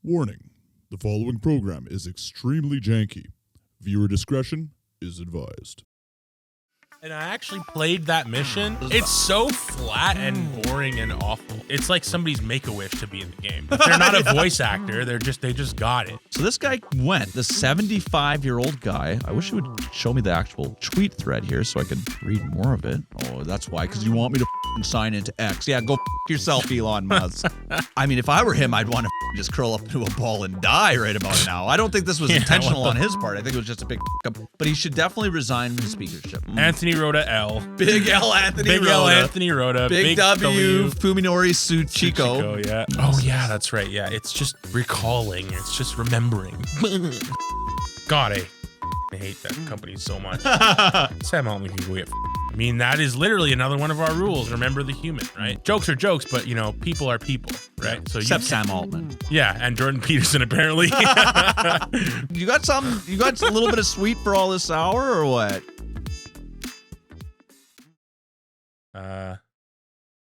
Warning, the following program is extremely janky. Viewer discretion is advised. And I actually played that mission. It's so flat and boring and awful. It's like somebody's Make-A-Wish to be in the game. They're not a voice actor. They just got it. So this guy went, the 75-year-old guy. I wish he would show me the actual tweet thread here so I could read more of it. Oh, that's why, because you want me to sign into X. Yeah, go yourself, Elon Musk. I mean, if I were him, I'd want to just curl up into a ball and die right about now. I don't think this was intentional on his part. I think it was just a big up. But he should definitely resign his speakership. Anthony Rhoda L. Big L Anthony Big Rhoda. L Anthony Rhoda. Big W Fuminori Suchiko. Yeah. Oh, yeah, that's right. Yeah, it's just recalling. It's just remembering. God, I hate that company so much. Sam Altman can go get I mean, that is literally another one of our rules. Remember the human, right? Jokes are jokes, but, you know, people are people, right? So Except Sam Altman. Yeah, and Jordan Peterson, apparently. You got something? You got a little bit of sweet for all this sour, or what?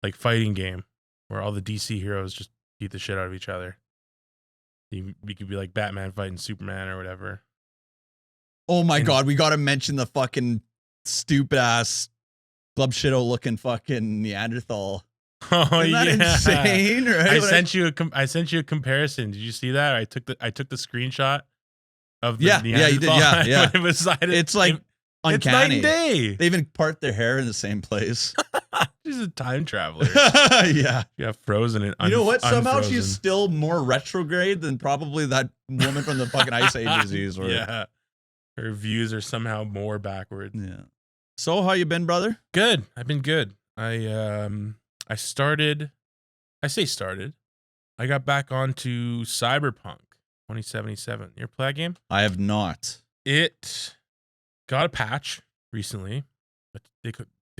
Like fighting game where all the DC heroes just beat the shit out of each other. You could be like Batman fighting Superman or whatever. Oh my God, we got to mention the fucking stupid ass Club Shido looking fucking Neanderthal. Oh, Isn't that insane? Right? I sent you a comparison. Did you see that? I took the screenshot of the Neanderthal. Yeah, you did. Yeah. It's like uncanny. It's night and day. They even part their hair in the same place. She's a time traveler. Yeah. Yeah, frozen and you know what? Somehow unfrozen. she's still more retrograde than probably that woman from the fucking Ice Age disease. Or... Yeah. Her views are somehow more backward. Yeah. So how you been, brother? Good. I've been good. I started. I got back onto Cyberpunk 2077. You ever play that game? I have not. It got a patch recently. But they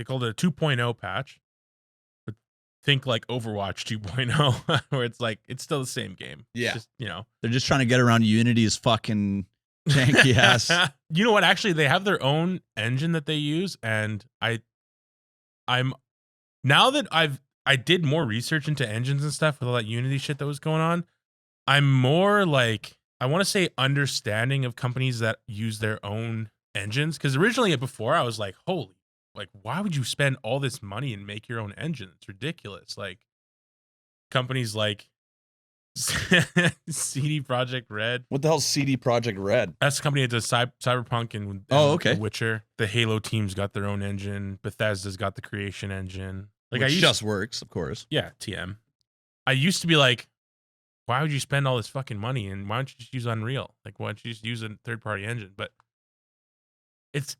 called it a 2.0 patch. But think like Overwatch 2.0, where it's like it's still the same game. Yeah. It's just, you know. They're just trying to get around Unity's fucking janky ass. You know what? Actually, they have their own engine that they use, and I'm now that I did more research into engines and stuff with all that Unity shit that was going on. I'm more like, I want to say, understanding of companies that use their own engines, because originally before I was like, holy, like, why would you spend all this money and make your own engine? It's ridiculous. Like companies like CD Projekt Red. What the hell's CD Projekt Red? That's the company that does Cyberpunk and okay. The Witcher. The Halo team's got their own engine. Bethesda's got the Creation engine. Like Which just works, of course. Yeah, TM. I used to be like, why would you spend all this fucking money, and why don't you just use Unreal? Like, why don't you just use a third-party engine? But it's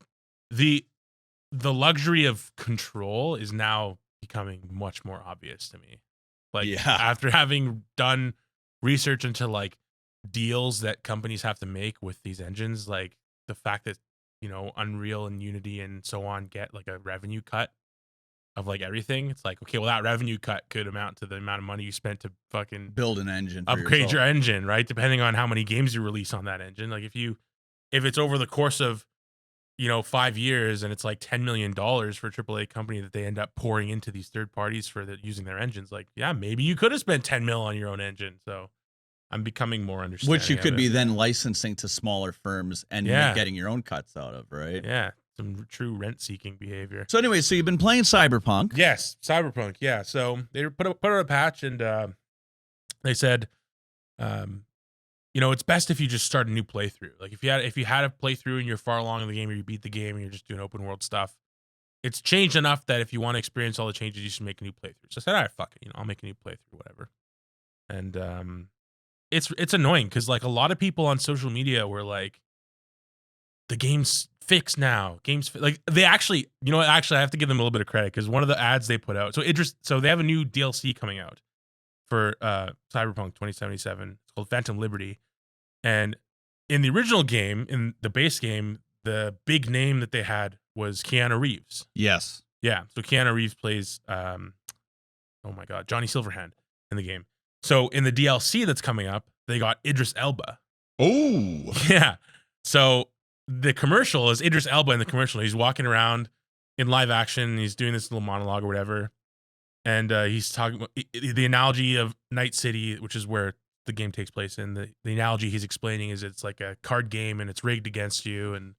the luxury of control is now becoming much more obvious to me. Like, after having done research into like deals that companies have to make with these engines, like the fact that, you know, Unreal and Unity and so on get like a revenue cut of like everything. It's like, okay, well, that revenue cut could amount to the amount of money you spent to fucking build an engine, upgrade your engine, right? Depending on how many games you release on that engine. Like if it's over the course of, you know, 5 years and it's like $10 million for a AAA company that they end up pouring into these third parties for using their engines, like, yeah, maybe you could have spent 10 mil on your own engine. So I'm becoming more understanding. Which you could be then licensing to smaller firms and getting your own cuts out of, right? Yeah. Some true rent-seeking behavior. So anyway, so you've been playing Cyberpunk. Yes, Cyberpunk, yeah. So they put out a patch, and they said, you know, it's best if you just start a new playthrough. Like if you had a playthrough and you're far along in the game, or you beat the game and you're just doing open world stuff, it's changed enough that if you want to experience all the changes, you should make a new playthrough. So I said, all right, fuck it, you know, I'll make a new playthrough, whatever. And it's annoying because like a lot of people on social media were like, the game's fixed now. Like they actually, you know what? Actually, I have to give them a little bit of credit because one of the ads they put out. So they have a new DLC coming out for Cyberpunk 2077. It's called Phantom Liberty. And in the original game, in the base game, the big name that they had was Keanu Reeves. Yes. Yeah. So Keanu Reeves plays, oh my God, Johnny Silverhand in the game. So in the DLC that's coming up, they got Idris Elba. Oh. Yeah. So the commercial is Idris Elba in the commercial. He's walking around in live action. And he's doing this little monologue or whatever. And he's talking about the analogy of Night City, which is where the game takes place in. The analogy he's explaining is it's like a card game and it's rigged against you and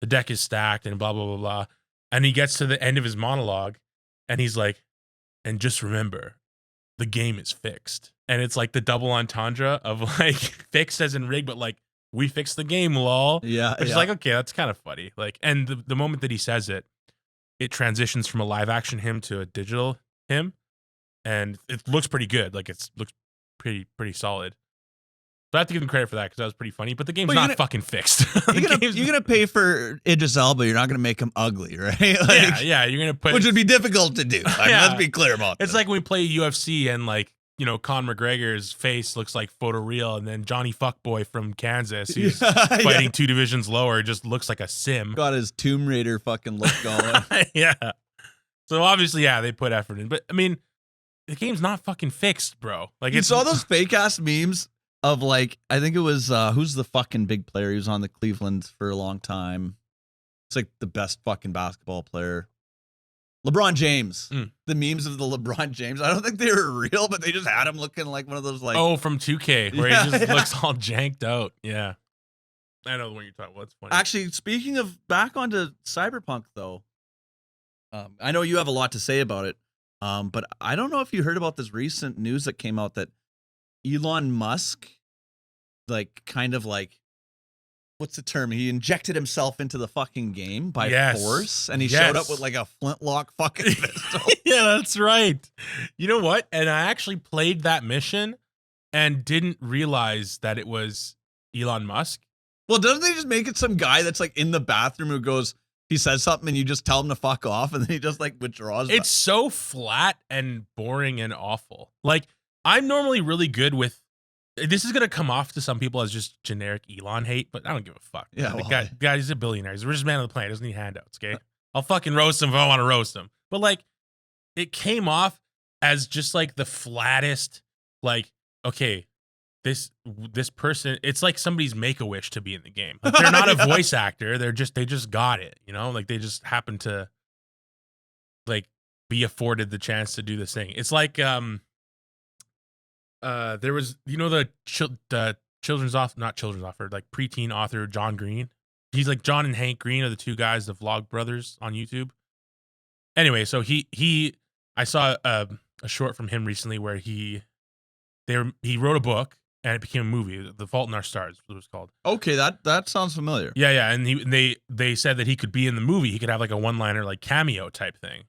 the deck is stacked and blah, blah, blah, blah. And he gets to the end of his monologue and he's like, and just remember, the game is fixed. And it's like the double entendre of like fixed as in rigged, but like we fixed the game, lol. Yeah. Which is like, okay, that's kind of funny. Like, and the moment that he says it, it transitions from a live action hymn to a digital hymn. And it looks pretty good. Like it looks pretty solid. So I have to give him credit for that because that was pretty funny. But the game's not fucking fixed. You're gonna pay for Idris Elba. You're not gonna make him ugly, right? Like, yeah. You're gonna put, which would be difficult to do. Like, Yeah. Let's be clear about it's this. like when we play UFC and like, you know, Conor McGregor's face looks like photoreal, and then Johnny Fuckboy from Kansas, who's fighting 2 divisions lower, just looks like a sim. Got his Tomb Raider fucking look going. Yeah. So obviously, yeah, they put effort in, but I mean, the game's not fucking fixed, bro. Like, You saw those fake ass memes of like, I think it was who's the fucking big player? He was on the Cleveland for a long time. It's like the best fucking basketball player. LeBron James. The memes of the LeBron James. I don't think they were real, but they just had him looking like one of those like from 2K where he just looks all janked out. Yeah. I know the one you're talking about. It's funny. Actually, speaking of back onto Cyberpunk though, I know you have a lot to say about it. But I don't know if you heard about this recent news that came out that Elon Musk, like, kind of like, what's the term? He injected himself into the fucking game by force, and he showed up with like a flintlock fucking pistol. Yeah, that's right. You know what? And I actually played that mission and didn't realize that it was Elon Musk. Well, doesn't they just make it some guy that's like in the bathroom who goes, he says something and you just tell him to fuck off and then he just like withdraws? It's so flat and boring and awful. Like, I'm normally really good with, this is going to come off to some people as just generic Elon hate, but I don't give a fuck. Yeah, The guy, he's a billionaire. He's the richest man on the planet. He doesn't need handouts, okay? I'll fucking roast him if I want to roast him. But like, it came off as just like the flattest, like, okay, this person, it's like somebody's Make-A-Wish to be in the game. Like, they're not a voice actor. They just got it, you know? Like, they just happen to like be afforded the chance to do this thing. It's like there was, you know, the children's author, not children's author, like preteen author John Green. He's like, John and Hank Green are the 2 guys, the Vlog Brothers on YouTube. Anyway, so I saw a short from him recently where he wrote a book and it became a movie. The Fault in Our Stars was what it was called. Okay, that sounds familiar. Yeah, and they said that he could be in the movie. He could have like a one-liner, like cameo type thing.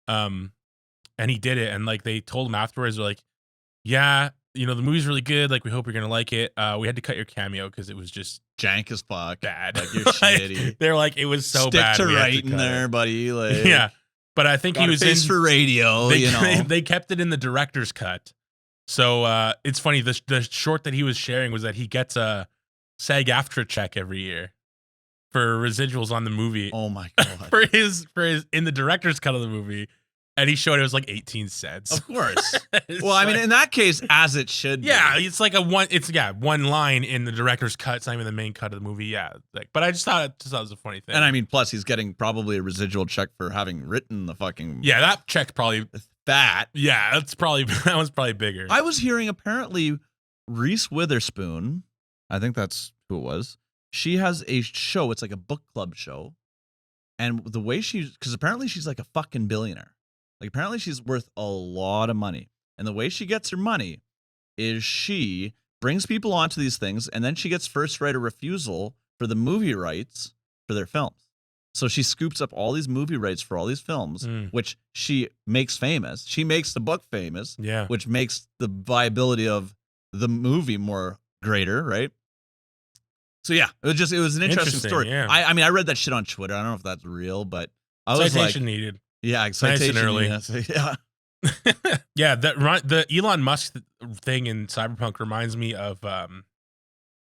And he did it, and like they told him afterwards, they're like, yeah, you know, the movie's really good. Like, we hope you're gonna like it. We had to cut your cameo because it was just Jank as fuck. bad. Like, you're shitty. They're like, it was so Stick bad. to we had writing cut there, it. buddy. Like, Yeah, but I think got he a was face in for radio. They, you know, they kept it in the director's cut. So it's funny. The short that he was sharing was that he gets a SAG-AFTRA check every year for residuals on the movie. oh my god. for his in the director's cut of the movie, and he showed it was like 18 cents. Of course. It's Well, I mean, like- in that case, as it should be. yeah, it's like one line in the director's cut. It's not even the main cut of the movie. Yeah, like, but I just thought it was a funny thing. And I mean, plus he's getting probably a residual check for having written the fucking yeah, that check probably. that. Yeah, that was probably bigger. I was hearing apparently Reese Witherspoon, I think that's who it was. She has a show. It's like a book club show. And the way because apparently she's like a fucking billionaire. Like, apparently she's worth a lot of money. And the way she gets her money is she brings people onto these things, and then she gets first right of refusal for the movie rights for their films. So she scoops up all these movie rights for all these films, which she makes famous. She makes the book famous, Yeah. which makes the viability of the movie more greater, right? So yeah, it was an interesting story. Yeah. I mean, I read that shit on Twitter. I don't know if that's real, but I was Citation like, needed. yeah, Nice and citation early. Yeah. Yeah, the Elon Musk thing in Cyberpunk reminds me of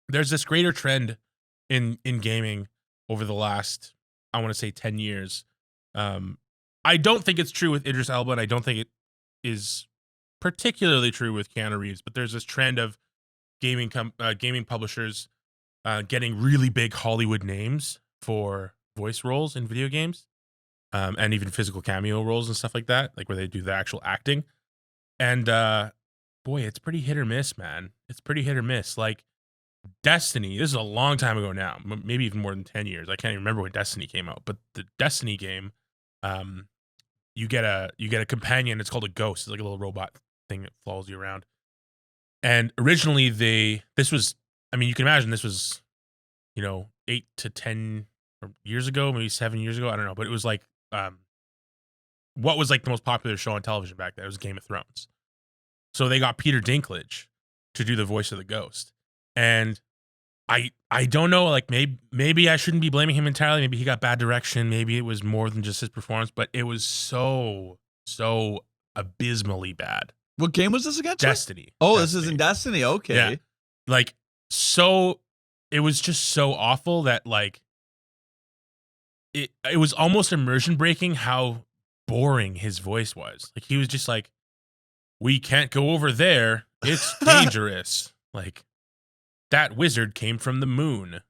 there's this greater trend in gaming over the last, I want to say, 10 years. I don't think it's true with Idris Elba, and I don't think it is particularly true with Keanu Reeves, but there's this trend of gaming publishers getting really big Hollywood names for voice roles in video games, and even physical cameo roles and stuff like that, like where they do the actual acting. And boy, it's pretty hit or miss, man. It's pretty hit or miss. Like Destiny, this is a long time ago now, maybe even more than 10 years. I can't even remember when Destiny came out, but the Destiny game, you get a companion. It's called a ghost. It's like a little robot thing that follows you around. And originally this was, I mean, you can imagine this was, 8 to 10 years ago, maybe 7 years ago. I don't know, but it was like, what was like the most popular show on television back then? It was Game of Thrones. So they got Peter Dinklage to do the voice of the ghost. And I don't know, like maybe I shouldn't be blaming him entirely. Maybe he got bad direction. Maybe it was more than just his performance, but it was so abysmally bad. What game was this again? Destiny. Oh, Destiny. This is in Destiny. Okay. Yeah. Like, so it was just so awful that like it was almost immersion breaking how boring his voice was. Like he was just like, we can't go over there. It's dangerous. Like that wizard came from the moon.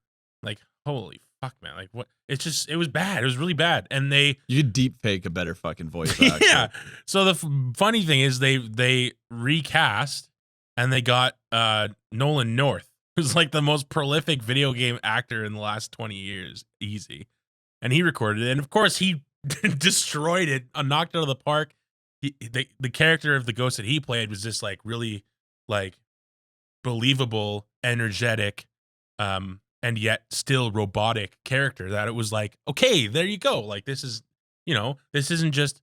Like, holy fuck, man. Like what? It was bad. It was really bad. And you could deep fake a better fucking voice actor. Yeah. So the funny thing is they recast and they got Nolan North, who's like the most prolific video game actor in the last 20 years. Easy. And he recorded it. And of course he destroyed it, knocked it out of the park. The character of the ghost that he played was just like really like believable, energetic, and yet still robotic character that it was like, okay, there you go. Like this is, this isn't just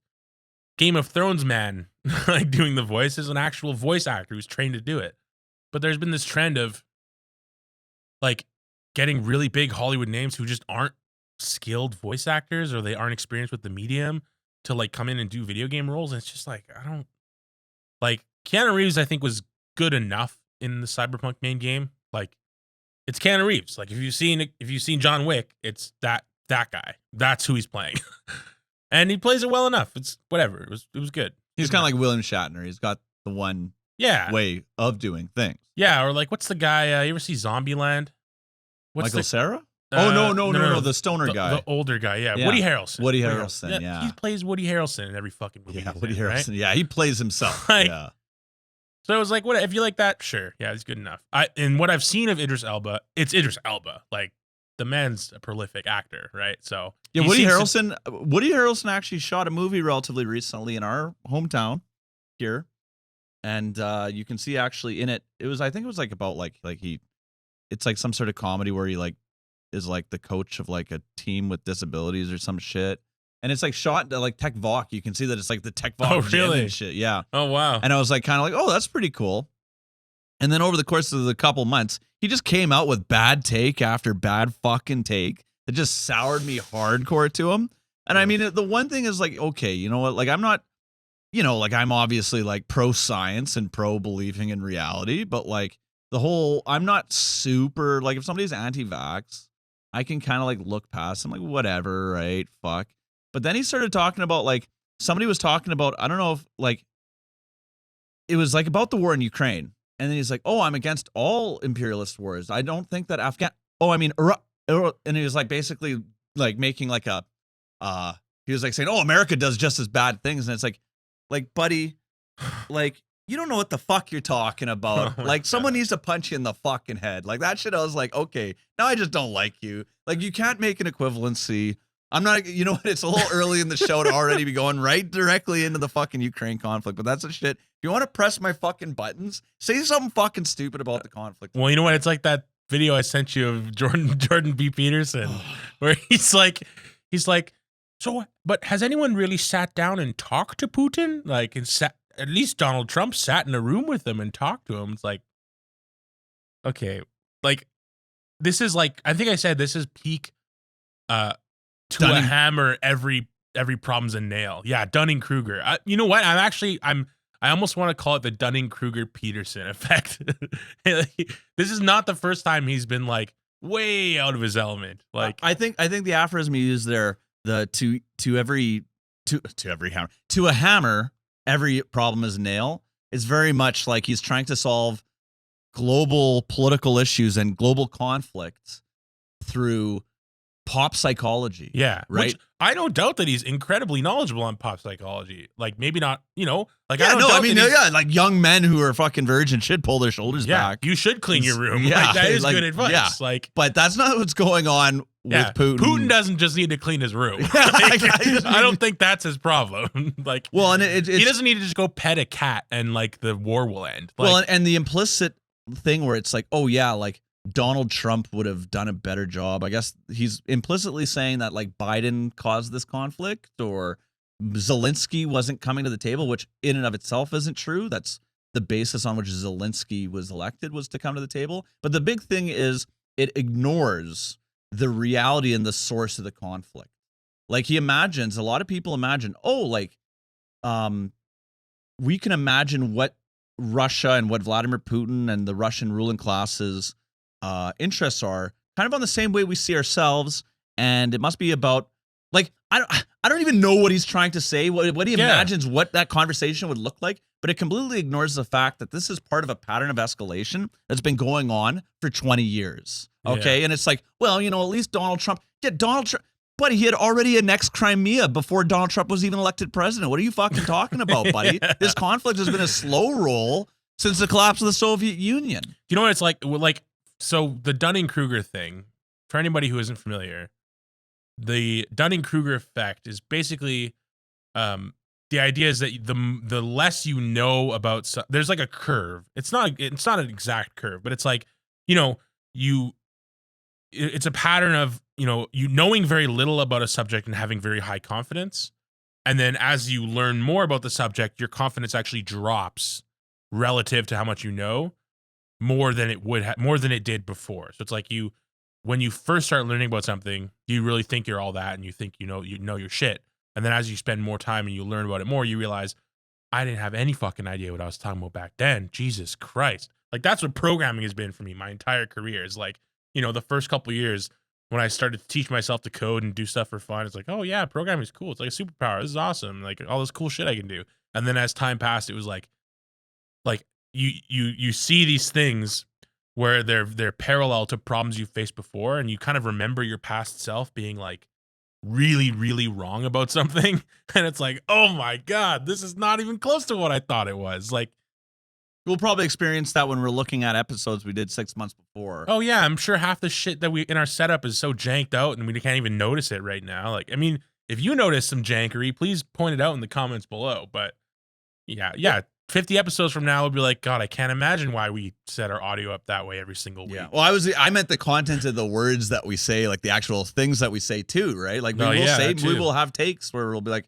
Game of Thrones man like doing the voice. This is an actual voice actor who's trained to do it. But there's been this trend of like getting really big Hollywood names who just aren't skilled voice actors or they aren't experienced with the medium to like come in and do video game roles. And it's just like, I don't like Keanu Reeves, I think was good enough in the Cyberpunk main game. Like it's Keanu Reeves. Like if you've seen John Wick, it's that guy. That's who he's playing. And he plays it well enough. It's whatever. It was good. He's kind of like William Shatner. He's got the one way of doing things. Yeah, or like what's the guy? You ever see Zombieland? Michael Cera? No, the stoner guy. The older guy, yeah. Woody Harrelson. Woody Harrelson, yeah. He plays Woody Harrelson in every fucking movie. Yeah, Woody Harrelson. Right? Yeah, he plays himself. Like, yeah. So it was like, what if you like that? Sure. Yeah, he's good enough. And what I've seen of Idris Elba, it's Idris Elba. Like the man's a prolific actor, right? So yeah, Woody Harrelson actually shot a movie relatively recently in our hometown here. And you can see actually in it, I think it was like about it's like some sort of comedy where he like is like the coach of like a team with disabilities or some shit. And it's like shot like Tech Voc. You can see that it's like the Tech Voc gym and shit. Yeah. Oh, wow. And I was like, kind of like, oh, that's pretty cool. And then over the course of the couple months, he just came out with bad take after bad fucking take that just soured me hardcore to him. And I mean, the one thing is like, okay, you know what? Like, I'm not, like I'm obviously like pro science and pro believing in reality, but like I'm not super, like if somebody's anti-vax, I can kind of like look past them, like whatever, right? Fuck. But then he started talking about like somebody was talking about, I don't know if like it was like about the war in Ukraine. And then he's like, oh, I'm against all imperialist wars. I don't think that and he was like basically like making like he was like saying, oh, America does just as bad things. And it's like, buddy, like, you don't know what the fuck you're talking about. Like, someone needs to punch you in the fucking head. Like, that shit, I was like, okay, now I just don't like you. Like, you can't make an equivalency. I'm not, you know what? It's a little early in the show to already be going right directly into the fucking Ukraine conflict, but that's the shit. If you want to press my fucking buttons, say something fucking stupid about the conflict. Well, you know what? It's like that video I sent you of Jordan B. Peterson, where he's like, so, but has anyone really sat down and talked to Putin? Like, at least Donald Trump sat in a room with him and talked to him. It's like, okay, like, this is like, I think I said this is peak, to a hammer, every problem's a nail. Yeah, Dunning-Kruger. You know what? I almost want to call it the Dunning-Kruger Peterson effect. This is not the first time he's been like way out of his element. Like, I think the aphorism you used there, the to a hammer, every problem is a nail, is very much like he's trying to solve global political issues and global conflicts through pop psychology. Yeah. Right. Which I don't doubt that he's incredibly knowledgeable on pop psychology. Like maybe not, like Yeah, I don't no, doubt I mean, that he's- yeah, like young men who are fucking virgin should pull their shoulders back. You should clean your room. Yeah, Like, that is like, good advice. yeah. Like, But that's not what's going on with Putin. Putin doesn't just need to clean his room. Like, I don't think that's his problem. Like, well, and he doesn't need to just go pet a cat and like the war will end. Like, well, and the implicit thing where it's like, oh yeah, like Donald Trump would have done a better job. I guess he's implicitly saying that like Biden caused this conflict or Zelensky wasn't coming to the table, which in and of itself isn't true. That's the basis on which Zelensky was elected, was to come to the table. But the big thing is it ignores the reality and the source of the conflict. Like a lot of people imagine, we can imagine what Russia and what Vladimir Putin and the Russian ruling classes interests are kind of on the same way we see ourselves, and it must be about like I don't even know what he's trying to say, what he imagines what that conversation would look like, but it completely ignores the fact that this is part of a pattern of escalation that's been going on for 20 years. Okay, and it's like, well, at least Donald Trump, buddy, he had already annexed Crimea before Donald Trump was even elected president. What are you fucking talking about, buddy? This conflict has been a slow roll since the collapse of the Soviet Union. you know what it's like? Like, so the Dunning-Kruger thing, for anybody who isn't familiar, the Dunning-Kruger effect is basically the idea is that the less you know about there's like a curve. It's not an exact curve, but it's like, it's a pattern of, you knowing very little about a subject and having very high confidence. And then as you learn more about the subject, your confidence actually drops relative to how much you know, more than it did before. So it's like when you first start learning about something, you really think you're all that and you think you know your shit. And then as you spend more time and you learn about it more, you realize I didn't have any fucking idea what I was talking about back then. Jesus Christ. Like that's what programming has been for me my entire career. Is like, the first couple of years when I started to teach myself to code and do stuff for fun, it's like, oh yeah, programming is cool. It's like a superpower. This is awesome. Like all this cool shit I can do. And then as time passed, it was like you see these things where they're parallel to problems you faced before, and you kind of remember your past self being like really, really wrong about something. And it's like, oh my God, this is not even close to what I thought it was. Like, we'll probably experience that when we're looking at episodes we did 6 months before. Oh yeah, I'm sure half the shit that we in our setup is so janked out and we can't even notice it right now. Like, I mean, if you notice some jankery, please point it out in the comments below. But yeah, 50 episodes from now, we'll be like, God, I can't imagine why we set our audio up that way every single week. Yeah. Well, I meant the content of the words that we say, like the actual things that we say too, right? Like we will have takes where we'll be like,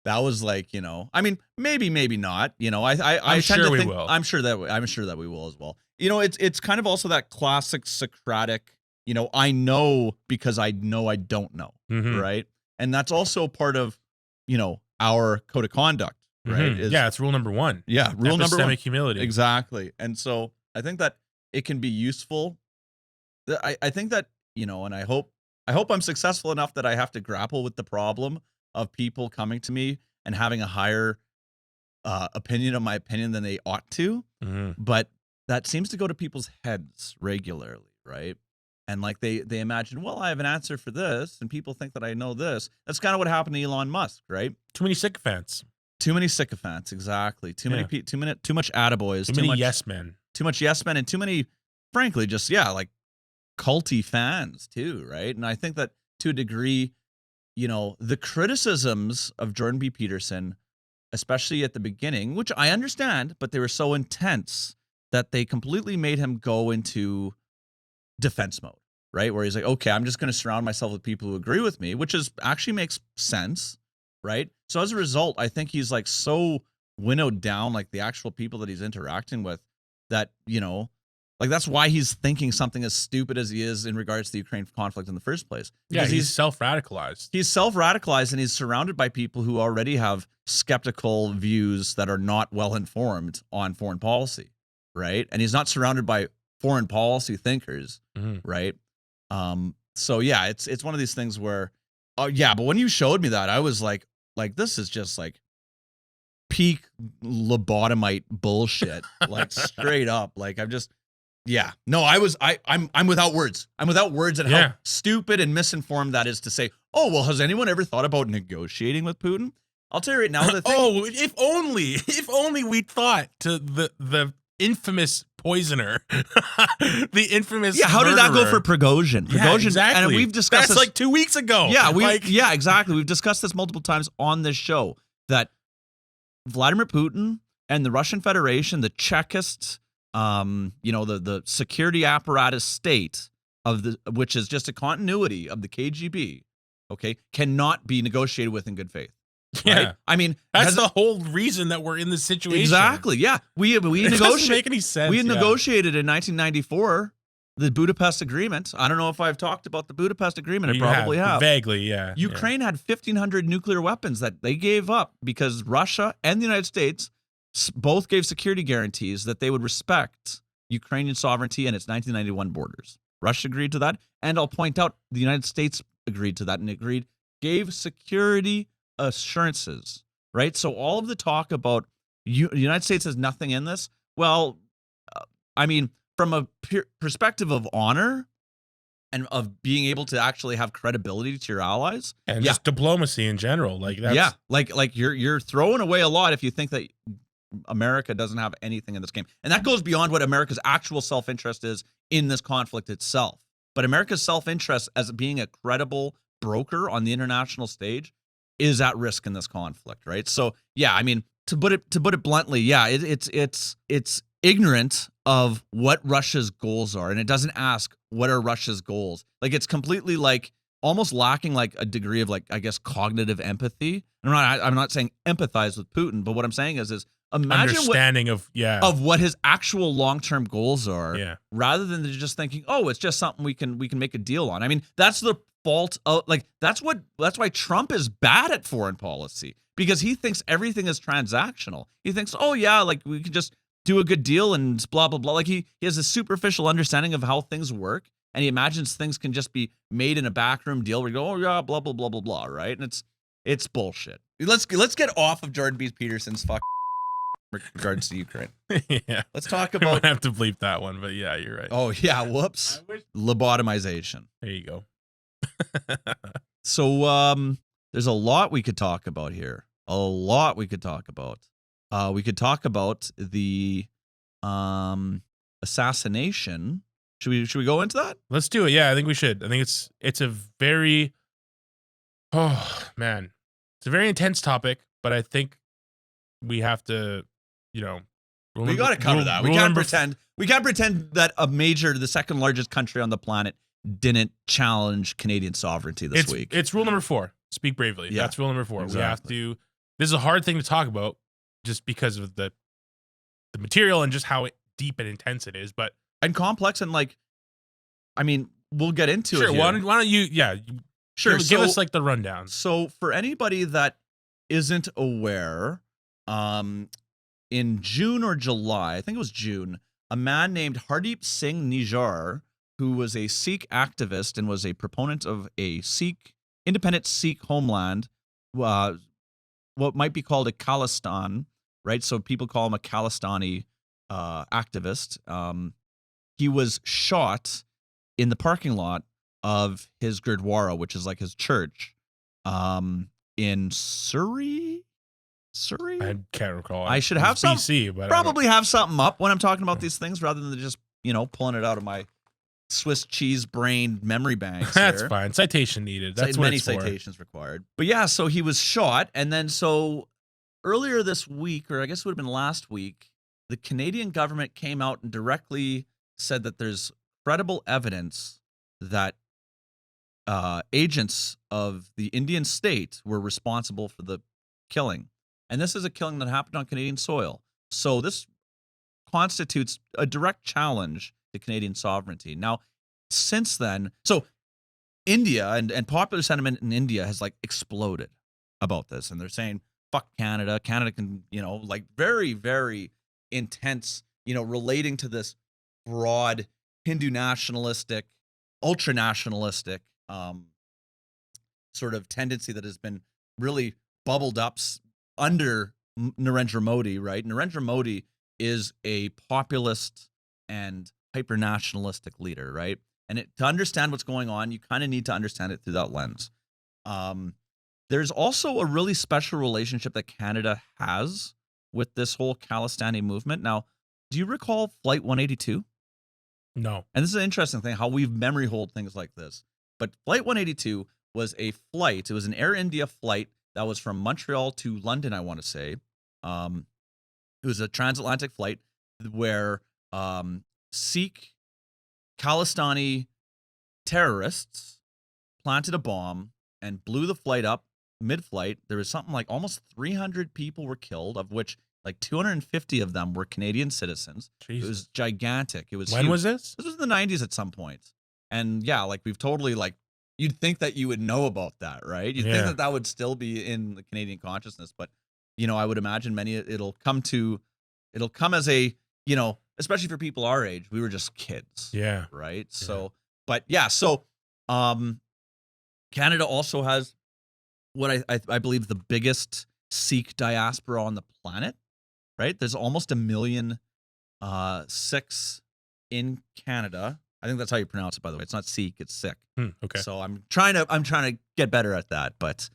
that was like, I mean, maybe not, I'm sure we will. I'm sure that we will as well. It's kind of also that classic Socratic, I know because I know I don't know. Mhm. Right. And that's also part of, our code of conduct. Right. Mhm. Yeah, it's rule number 1. Yeah. Rule number 1. Epistemic humility. Exactly. And so I think that it can be useful. I think that, and I hope I'm successful enough that I have to grapple with the problem of people coming to me and having a higher opinion of my opinion than they ought to. Mm-hmm. But that seems to go to people's heads regularly, right? And like they imagine, well, I have an answer for this, and people think that I know this. That's kind of what happened to Elon Musk, right? Too many sycophants. Too many sycophants, exactly. Too much attaboys. Too many yes men. Too much yes men, and too many, frankly, just like culty fans too, right? And I think that to a degree, the criticisms of Jordan B. Peterson, especially at the beginning, which I understand, but they were so intense that they completely made him go into defense mode, right? Where he's like, okay, I'm just going to surround myself with people who agree with me, which actually makes sense, right? So as a result, I think he's like so winnowed down, like the actual people that he's interacting with, that, like that's why he's thinking something as stupid as he is in regards to the Ukraine conflict in the first place. Because he's self-radicalized. He's self-radicalized, and he's surrounded by people who already have skeptical views that are not well informed on foreign policy, right? And he's not surrounded by foreign policy thinkers, right? So yeah, it's one of these things where, but when you showed me that, I was like this is just like peak lobotomite bullshit, like straight up. Like Yeah. No, I'm without words. I'm without words at how stupid and misinformed that is to say, oh, well, has anyone ever thought about negotiating with Putin? I'll tell you right now, the thing. Oh, if only we thought to the infamous poisoner, the infamous. Yeah, how did that go murderer. for Prigozhin? Yeah, exactly. And we've discussed That's this like 2 weeks ago. Yeah, exactly. We've discussed this multiple times on this show that Vladimir Putin and the Russian Federation, the Chekist, the security apparatus state which is just a continuity of the KGB, okay, cannot be negotiated with in good faith. Yeah, right? I mean, that's the whole reason that we're in this situation. Exactly. Yeah, we It negotiated. doesn't make any sense. We negotiated in 1994 the Budapest Agreement. I don't know if I've talked about the Budapest Agreement. I probably have. Vaguely, yeah. Ukraine had 1,500 nuclear weapons that they gave up because Russia and the United States both gave security guarantees that they would respect Ukrainian sovereignty and its 1991 borders. Russia agreed to that, and I'll point out the United States agreed to that and gave security assurances, right? So all of the talk about the United States has nothing in this. Well, I mean, from a perspective of honor and of being able to actually have credibility to your allies, and just diplomacy in general, like that's like you're throwing away a lot if you think that America doesn't have anything in this game, and that goes beyond what America's actual self-interest is in this conflict itself. But America's self-interest as being a credible broker on the international stage is at risk in this conflict, right? So yeah, I mean, to put it bluntly, yeah, it's ignorant of what Russia's goals are, and it doesn't ask what are Russia's goals. Like, it's completely like almost lacking like a degree of like, I guess, cognitive empathy. I'm not saying empathize with Putin, but what I'm saying is imagine understanding of what his actual long-term goals are, rather than just thinking, oh, it's just something we can make a deal on. I mean, that's the fault of that's why Trump is bad at foreign policy, because he thinks everything is transactional. He thinks, oh yeah, like we can just do a good deal and blah blah blah. Like he has a superficial understanding of how things work, and he imagines things can just be made in a backroom deal where you go, oh yeah, blah blah blah blah blah, right? And it's bullshit. Let's get off of Jordan B. Peterson's regards to Ukraine. Yeah, let's talk I about. might have to bleep that one, but yeah, you're right. Oh yeah, whoops. Lobotomization. There you go. So there's a lot we could talk about here. A lot we could talk about. We could talk about the assassination. Should we go into that? Let's do it. Yeah, I think we should. I think it's a very it's a very intense topic, but I think we have to, we got to cover that. We can't pretend that the second largest country on the planet didn't challenge Canadian sovereignty this week. It's rule number 4. Speak bravely. Yeah, that's rule number 4. Exactly. We have to. This is a hard thing to talk about, just because of the material and just how deep and intense it is, and complex, and we'll get into it. Sure. Why don't you? Yeah. Sure. Give us like the rundown. So for anybody that isn't aware, in June or July, I think it was June, a man named Hardeep Singh Nijjar, who was a Sikh activist and was a proponent of a independent Sikh homeland, what might be called a Khalistan, right? So people call him a Khalistani activist. He was shot in the parking lot of his Gurdwara, which is like his church, in Surrey. I can't recall. I should have some. BC, but probably have something up when I'm talking about these things, rather than just pulling it out of my Swiss cheese brain memory banks. That's fine. Citation needed. That's what many it's for. Citations required. But yeah, so he was shot, and then so earlier this week, or I guess it would have been last week, the Canadian government came out and directly said that there's credible evidence that agents of the Indian state were responsible for the killing. And this is a killing that happened on Canadian soil. So this constitutes a direct challenge to Canadian sovereignty. Now, since then, so India and popular sentiment in India has like exploded about this. And they're saying, fuck Canada. Canada can, like very, very intense, relating to this broad Hindu nationalistic, ultra nationalistic sort of tendency that has been really bubbled up under Narendra Modi, right? Narendra Modi is a populist and hyper nationalistic leader, right? And to understand what's going on, you kind of need to understand it through that lens. There's also a really special relationship that Canada has with this whole Khalistani movement. Now, do you recall Flight 182? No. And this is an interesting thing, how we've memory hold things like this. But Flight 182 was a flight. It was an Air India flight that was from Montreal to London, I want to say. It was a transatlantic flight where Sikh Khalistani terrorists planted a bomb and blew the flight up mid-flight. There was something like almost 300 people were killed, of which like 250 of them were Canadian citizens. Jesus. It was gigantic. It was When huge. was this? This was in the 90s at some point. And yeah, like we've totally like, you'd think that you would know about that, right? You'd think that that would still be in the Canadian consciousness. But, you know, I would imagine it'll come as a, you know, especially for people our age, we were just kids. Yeah. Right. So, but yeah, so Canada also has what I believe the biggest Sikh diaspora on the planet, right? There's almost 1 million Sikhs in Canada. I think that's how you pronounce it, by the way. It's not Sikh, it's Sikh. Okay. So I'm trying to get better at that. But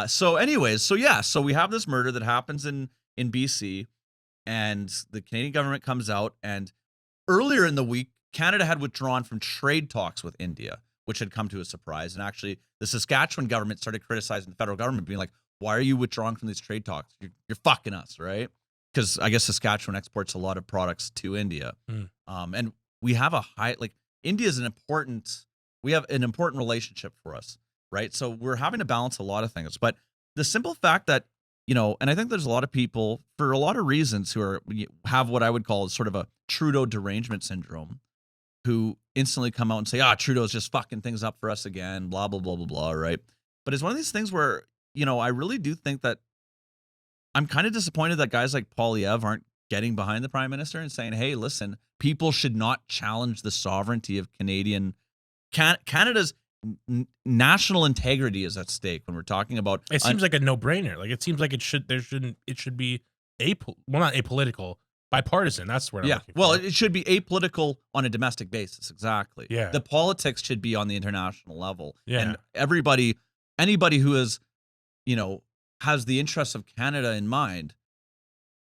so anyways, so we have this murder that happens in BC, and the Canadian government comes out, and earlier in the week, Canada had withdrawn from trade talks with India, which had come to a surprise. And actually, the Saskatchewan government started criticizing the federal government, being like, why are you withdrawing from these trade talks? You're fucking us, right? Because I guess Saskatchewan exports a lot of products to India. And we have India is we have an important relationship for us, right? So we're having to balance a lot of things. But the simple fact that, you know, and I think there's a lot of people, for a lot of reasons, who have what I would call sort of a Trudeau derangement syndrome, who instantly come out and say, Trudeau's just fucking things up for us again, blah, blah, blah, blah, blah, right? But it's one of these things where, you know, I really do think that I'm kind of disappointed that guys like Poilievre aren't getting behind the Prime Minister and saying, hey, listen, people should not challenge the sovereignty of Canada's national integrity is at stake when we're talking about. It seems like a no-brainer. Like it seems like it should be not apolitical, bipartisan. That's where I'm looking for. Well, it should be apolitical on a domestic basis. Exactly. Yeah. The politics should be on the international level. Yeah. And anybody who is, you know, has the interests of Canada in mind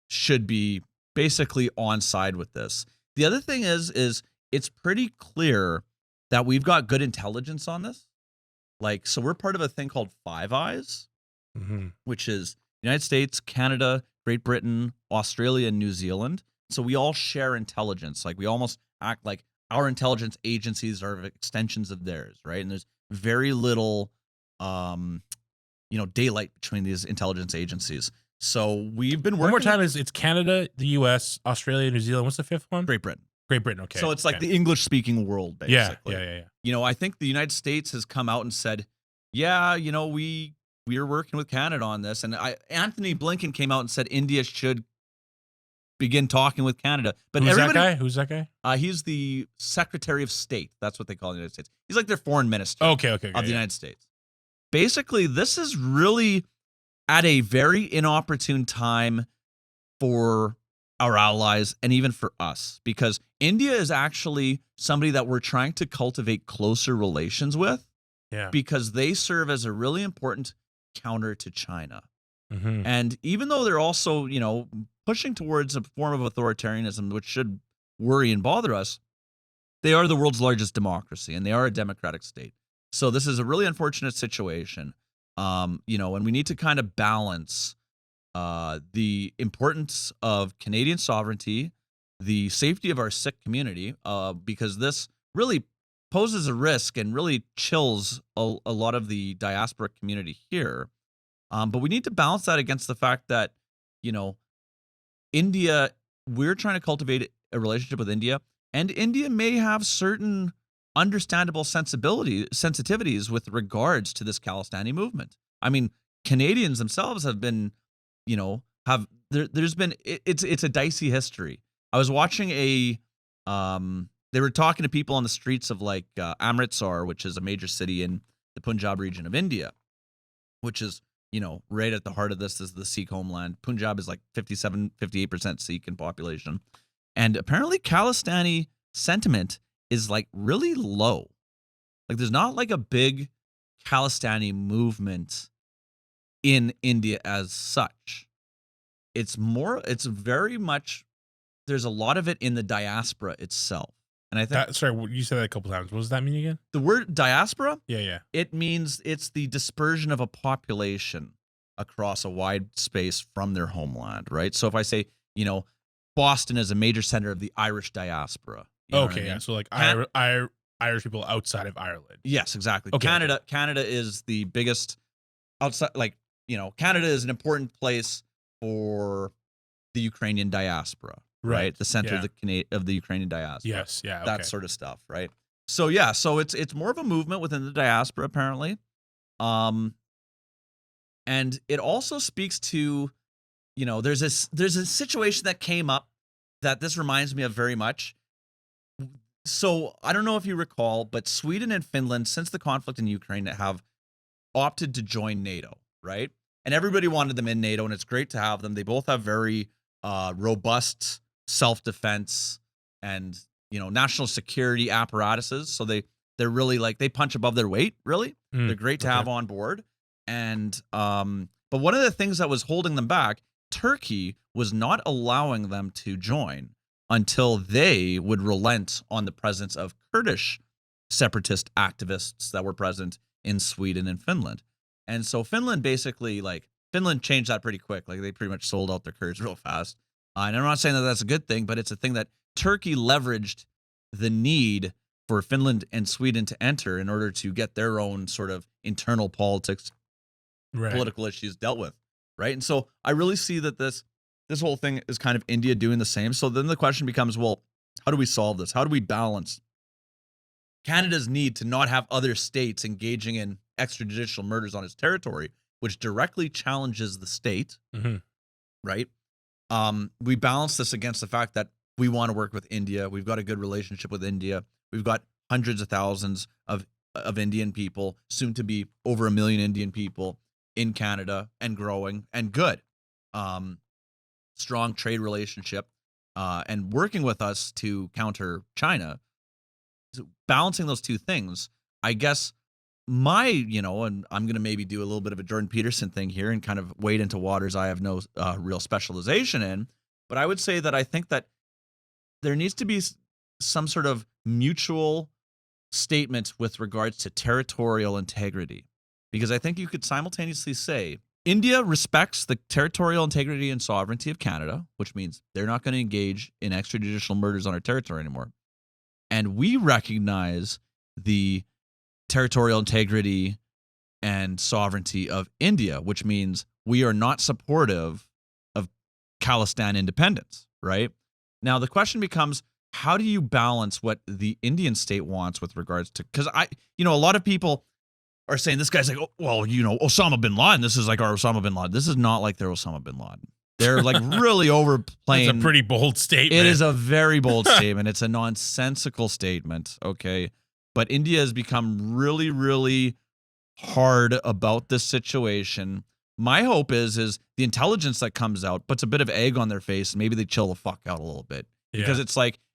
should be basically on side with this. The other thing is it's pretty clear that we've got good intelligence on this. Like, so we're part of a thing called Five Eyes, which is United States, Canada, Great Britain, Australia, and New Zealand. So we all share intelligence. Like we almost act like our intelligence agencies are extensions of theirs, right? And there's very little, daylight between these intelligence agencies. So we've been working. One more time, it's Canada, the U.S., Australia, New Zealand. What's the fifth one? Great Britain. Great Britain. Okay. So it's like the English-speaking world, basically. Yeah. You know, I think the United States has come out and said, yeah, you know, we are working with Canada on this. And Anthony Blinken came out and said India should begin talking with Canada. But Who's that guy? He's the Secretary of State. That's what they call the United States. He's like their foreign minister Okay, of the United States. Basically, this is really at a very inopportune time for our allies and even for us, because India is actually somebody that we're trying to cultivate closer relations with, because they serve as a really important counter to China. And even though they're also, you know, pushing towards a form of authoritarianism, which should worry and bother us, they are the world's largest democracy and they are a democratic state. So this is a really unfortunate situation, you know, and we need to kind of balance the importance of Canadian sovereignty, the safety of our Sikh community, because this really poses a risk and really chills a lot of the diaspora community here. But we need to balance that against the fact that, you know, India, we're trying to cultivate a relationship with India, and India may have certain understandable sensitivities with regards to this Khalistani movement. I mean, Canadians themselves have been, you know, there's been it's a dicey history. I was watching they were talking to people on the streets of like Amritsar, which is a major city in the Punjab region of India, which is, you know, right at the heart of this is the Sikh homeland. Punjab is like 58% Sikh in population. And apparently Khalistani sentiment is like really low. Like there's not like a big Khalistani movement in India as such. It's very much, there's a lot of it in the diaspora itself. And I think sorry, you said that a couple times. What does that mean again? the word diaspora, Yeah. it means it's the dispersion of a population across a wide space from their homeland, right? So if I say, Boston is a major center of the Irish diaspora. You know what I Okay, yeah. mean? So like Irish people outside of Ireland. Yes, exactly. Okay, Canada is the biggest outside, Canada is an important place for the Ukrainian diaspora, right? The center of the Ukrainian diaspora. Yes, yeah, okay. That sort of stuff, right? So yeah, so it's more of a movement within the diaspora apparently. And it also speaks to, there's a situation that came up that this reminds me of very much. So I don't know if you recall, but Sweden and Finland, since the conflict in Ukraine, have opted to join NATO, right? And everybody wanted them in NATO, and it's great to have them. They both have very robust self-defense and national security apparatuses. So they're really they punch above their weight. Really, they're great to have on board. And but one of the things that was holding them back, Turkey was not allowing them to join until they would relent on the presence of Kurdish separatist activists that were present in Sweden and Finland. And so Finland basically, Finland changed that pretty quick. They pretty much sold out their Kurds real fast. And I'm not saying that that's a good thing, but it's a thing that Turkey leveraged the need for Finland and Sweden to enter in order to get their own sort of internal politics, political issues dealt with, right? And so I really see that this whole thing is kind of India doing the same. So then the question becomes, well, how do we solve this? How do we balance Canada's need to not have other states engaging in extrajudicial murders on its territory, which directly challenges the state, right? We balance this against the fact that we want to work with India. We've got a good relationship with India. We've got hundreds of thousands of Indian people, soon to be over 1 million Indian people in Canada and growing and good. Strong trade relationship and working with us to counter China. So balancing those two things, I guess and I'm going to maybe do a little bit of a Jordan Peterson thing here and kind of wade into waters I have no real specialization in. But I would say that I think that there needs to be some sort of mutual statement with regards to territorial integrity, because I think you could simultaneously say India respects the territorial integrity and sovereignty of Canada, which means they're not going to engage in extrajudicial murders on our territory anymore. And we recognize the territorial integrity and sovereignty of India, which means we are not supportive of Khalistan independence, right? Now, the question becomes, how do you balance what the Indian state wants with regards to, because a lot of people are saying this guy's like, oh, well, Osama bin Laden, this is like our Osama bin Laden. This is not like their Osama bin Laden. They're really overplaying. It's a pretty bold statement. It is a very bold statement. It's a nonsensical statement, okay? But India has become really, really hard about this situation. My hope is the intelligence that comes out puts a bit of egg on their face and maybe they chill the fuck out a little bit. Because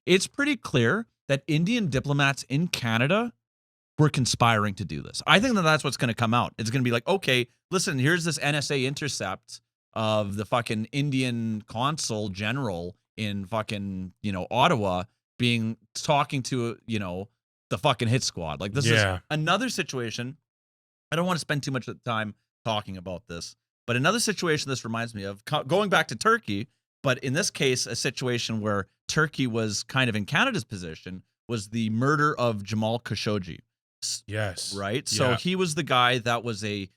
it's pretty clear that Indian diplomats in Canada were conspiring to do this. I think that's what's going to come out. It's going to be like, okay, listen, here's this NSA intercept of the fucking Indian consul general in fucking, Ottawa talking to, the fucking hit squad. Like, this is another situation. I don't want to spend too much time talking about this, but another situation this reminds me of, going back to Turkey, but in this case, a situation where Turkey was kind of in Canada's position, was the murder of Jamal Khashoggi. Yes. Right? So he was the guy that was a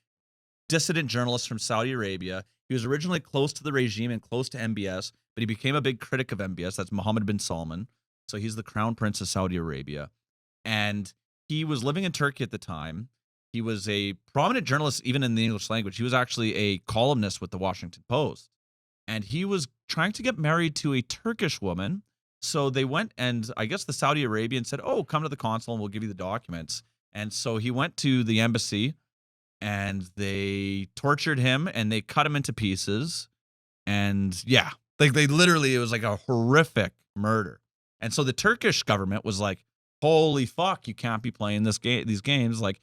dissident journalist from Saudi Arabia. He was originally close to the regime and close to MBS, but he became a big critic of MBS. That's Mohammed bin Salman. So he's the crown prince of Saudi Arabia. And he was living in Turkey at the time. He was a prominent journalist, even in the English language. He was actually a columnist with the Washington Post. And he was trying to get married to a Turkish woman. So they went, and I guess the Saudi Arabian said, oh, come to the consul and we'll give you the documents. And so he went to the embassy and they tortured him and they cut him into pieces. And they literally, it was like a horrific murder. And so the Turkish government was like, holy fuck, you can't be playing these games. Like,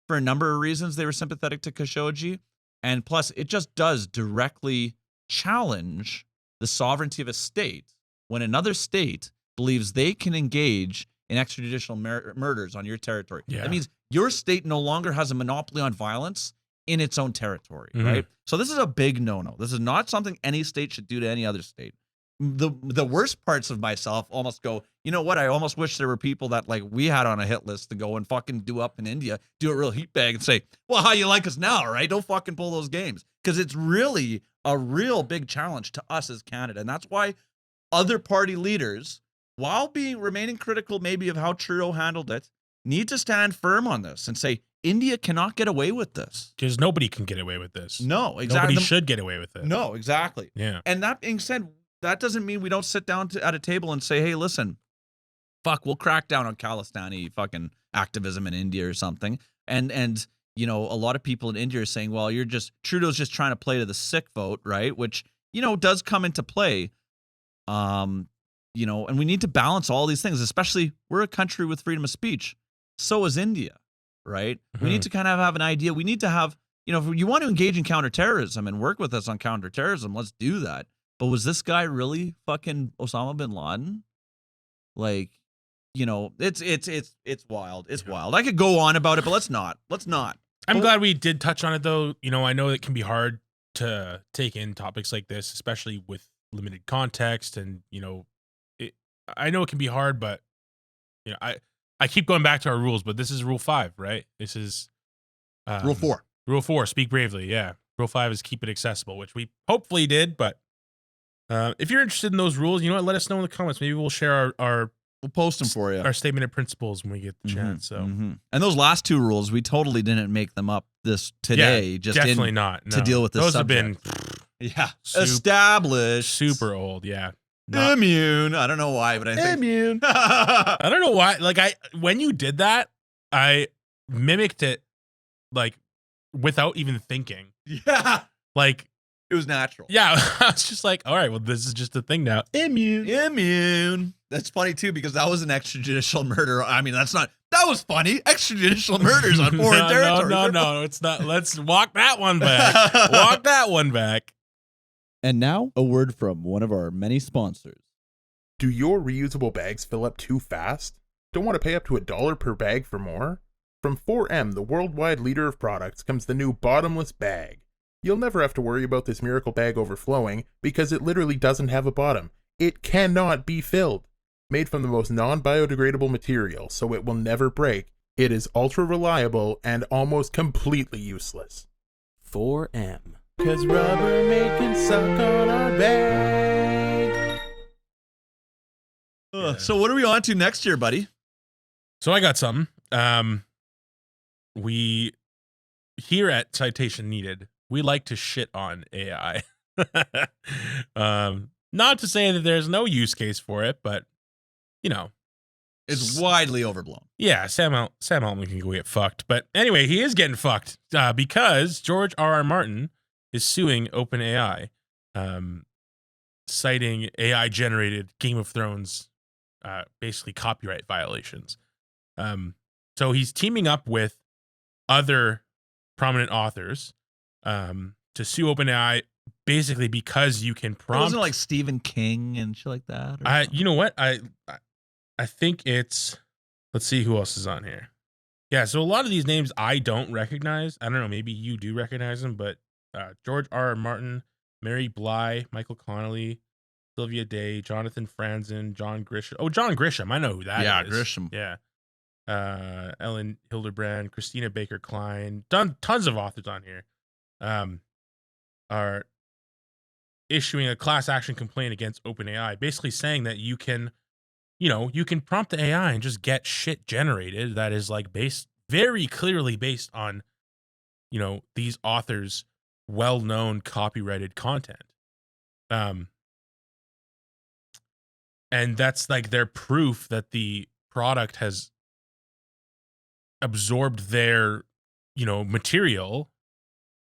for a number of reasons, they were sympathetic to Khashoggi. And plus, it just does directly challenge the sovereignty of a state when another state believes they can engage in extrajudicial murders on your territory. Yeah. That means your state no longer has a monopoly on violence in its own territory, right? So this is a big no-no. This is not something any state should do to any other state. The worst parts of myself almost go, you know what? I almost wish there were people that like we had on a hit list to go and fucking do up in India, do a real heat bag and say, well, how you like us now, right? Don't fucking pull those games. Because it's really a real big challenge to us as Canada. And that's why other party leaders, while remaining critical maybe of how Trudeau handled it, need to stand firm on this and say, India cannot get away with this. Because nobody can get away with this. No, exactly. Nobody should get away with it. No, exactly. Yeah. And that being said, that doesn't mean we don't sit down at a table and say, hey, listen, fuck, we'll crack down on Khalistani fucking activism in India or something. And you know, a lot of people in India are saying, well, Trudeau's just trying to play to the Sikh vote, right? Which, you know, does come into play. You know, and we need to balance all these things, especially we're a country with freedom of speech. So is India, right? We need to kind of have an idea. We need to have, you know, if you want to engage in counterterrorism and work with us on counterterrorism, let's do that. But was this guy really fucking Osama bin Laden? Like, you know, it's wild. It's wild. I could go on about it, but let's not. I'm glad we did touch on it, though. You know, I know it can be hard to take in topics like this, especially with limited context. And, you know, I know it can be hard, but, you know, I keep going back to our rules, but this is Rule 5, right? This is Rule 4. Rule 4, speak bravely. Yeah. Rule 5 is keep it accessible, which we hopefully did, but if you're interested in those rules, you know what? Let us know in the comments. Maybe we'll share we'll post them for you. Our statement of principles when we get the chance. So, and those last two rules, we totally didn't make them up today. Yeah, just definitely not to deal with this those subject. Have been established, super old. Yeah, immune. I don't know why, but I think immune. I don't know why. Like when you did that, I mimicked it like without even thinking. Yeah, like. It was natural. Yeah, I was just like, all right, well, this is just a thing now. Immune. That's funny, too, because that was an extrajudicial murder. I mean, that was funny. Extrajudicial murders on foreign territory. No, it's not. Let's walk that one back. And now, a word from one of our many sponsors. Do your reusable bags fill up too fast? Don't want to pay up to $1 per bag for more? From 4M, the worldwide leader of products, comes the new bottomless bag. You'll never have to worry about this miracle bag overflowing because it literally doesn't have a bottom. It cannot be filled. Made from the most non-biodegradable material, so it will never break. It is ultra reliable and almost completely useless. 4M. 'Cause Rubbermaid can suck on our bag. So what are we on to next year, buddy? So I got something. We here at Citation Needed, we like to shit on AI. Not to say that there's no use case for it, but you know, it's widely overblown. Yeah, Sam Altman can go get fucked. But anyway, he is getting fucked because George R.R. Martin is suing OpenAI, citing AI-generated Game of Thrones, basically copyright violations. So he's teaming up with other prominent authors to sue OpenAI basically because you can prompt. Wasn't it like Stephen King and shit like that? You know what? I think it's. Let's see who else is on here. Yeah, so a lot of these names I don't recognize. I don't know. Maybe you do recognize them, but George R.R. Martin, Mary Bly, Michael Connolly, Sylvia Day, Jonathan Franzen, John Grisham. Oh, John Grisham. I know who that is. Yeah, Grisham. Yeah. Ellen Hildebrand, Christina Baker Klein, tons of authors on here, are issuing a class action complaint against OpenAI, basically saying that you can prompt the AI and just get shit generated that is like very clearly based on, these authors' well-known copyrighted content. And that's like their proof that the product has absorbed their, material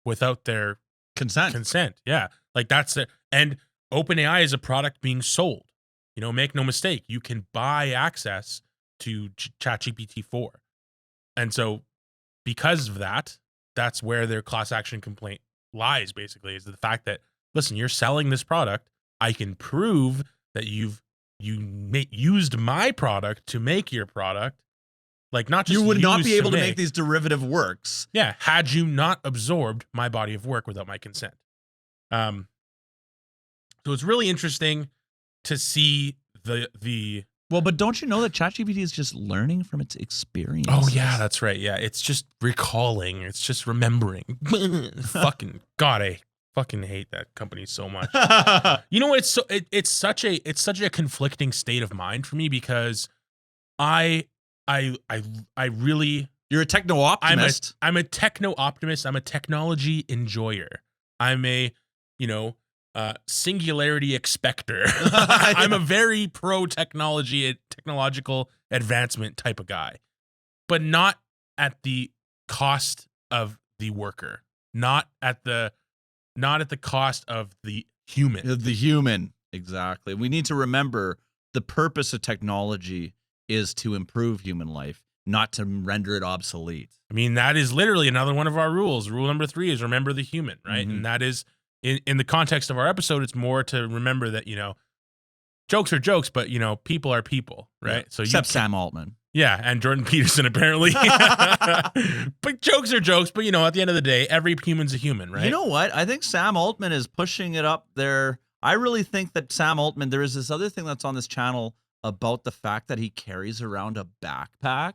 without their consent. Yeah. Like that's it. And OpenAI is a product being sold. make no mistake, you can buy access to ChatGPT 4. And so because of that, that's where their class action complaint lies, basically, is the fact that, listen, you're selling this product. I can prove that you used my product to make your product. Like, not just You would not used be able to make these derivative works. Yeah, had you not absorbed my body of work without my consent. So it's really interesting to see the Well, but don't you know that ChatGPT is just learning from its experience? Oh yeah, that's right. Yeah, it's just recalling. It's just remembering. Fucking God, I fucking hate that company so much. You know what? It's such a conflicting state of mind for me, because I really, You're a techno optimist. I'm a techno optimist. I'm a technology enjoyer. I'm a singularity expector. I'm a very pro technological advancement type of guy, but not at the cost of the worker, not at the cost of the human. The human, exactly. We need to remember the purpose of technology is to improve human life, not to render it obsolete. I mean, that is literally another one of our rules. Rule number 3 is remember the human, right? Mhm. And that is, in the context of our episode, it's more to remember that, jokes are jokes, but, people are people, right? Yeah. So Except Sam Altman. Yeah, and Jordan Peterson, apparently. But jokes are jokes, but, at the end of the day, every human's a human, right? You know what? I think Sam Altman is pushing it up there. I really think that Sam Altman, there is this other thing that's on this channel about the fact that he carries around a backpack,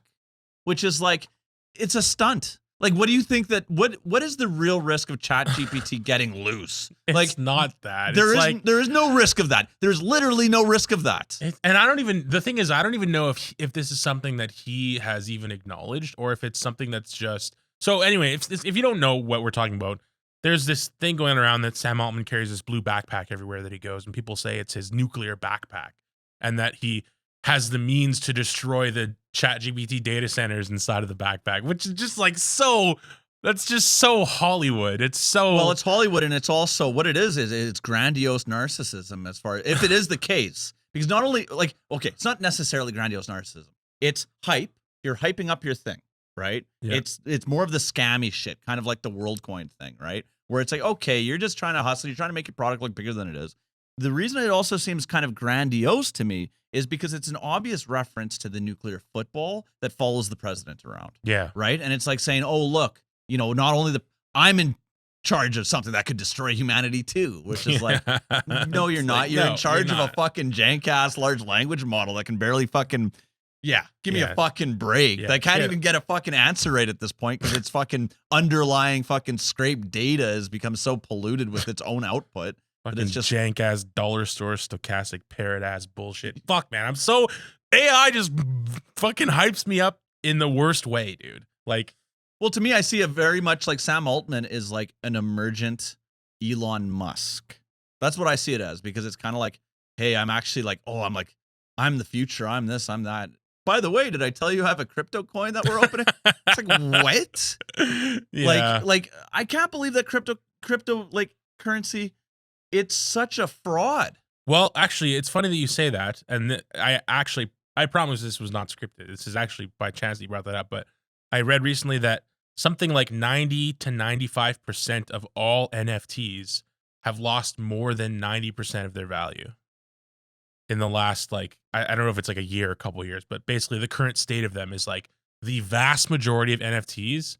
which is like, it's a stunt. Like, what do you think that, what is the real risk of ChatGPT getting loose? It's Like, not that. there It's is no risk of that. There's literally no risk of that. and the thing is, I don't even know if this is something that he has even acknowledged, or if it's something that's just, so anyway, if you don't know what we're talking about, there's this thing going around that Sam Altman carries this blue backpack everywhere that he goes, and people say it's his nuclear backpack, and that he has the means to destroy the ChatGPT data centers inside of the backpack, which is just like that's just so Hollywood. It's so, Well, it's Hollywood, and it's also what it is it's grandiose narcissism, as far if it is the case. Because not only, like, okay, it's not necessarily grandiose narcissism. It's hype. You're hyping up your thing, right? Yeah. It's more of the scammy shit, kind of like the WorldCoin thing, right? Where it's like, okay, you're just trying to hustle, you're trying to make your product look bigger than it is. The reason it also seems kind of grandiose to me is because it's an obvious reference to the nuclear football that follows the president around. yeah. Right? And it's like saying, oh, look, not only I'm in charge of something that could destroy humanity too, which is like, no, you're not. like, You're no, in charge you're of a not. fucking jank-ass large language model that can barely fucking, give me a Yeah. fucking break. Yeah. That can't Yeah. even get a fucking answer right at this point because its fucking underlying fucking scraped data has become so polluted with its own output. But Fucking it's just jank ass dollar store stochastic parrot ass bullshit. Fuck, man. AI just fucking hypes me up in the worst way, dude. Like, well, to me, I see it very much like Sam Altman is like an emergent Elon Musk. That's what I see it as, because it's kind of like, hey, I'm actually like, I'm the future. I'm this, I'm that. By the way, did I tell you I have a crypto coin that we're opening? It's like, what? yeah. Like I can't believe that crypto like currency, it's such a fraud. Well, actually, it's funny that you say that. And I promise this was not scripted. This is actually by chance that you brought that up. But I read recently that something like 90 to 95% of all NFTs have lost more than 90% of their value in the last, like, I don't know if it's like a year or a couple of years, but basically the current state of them is like the vast majority of NFTs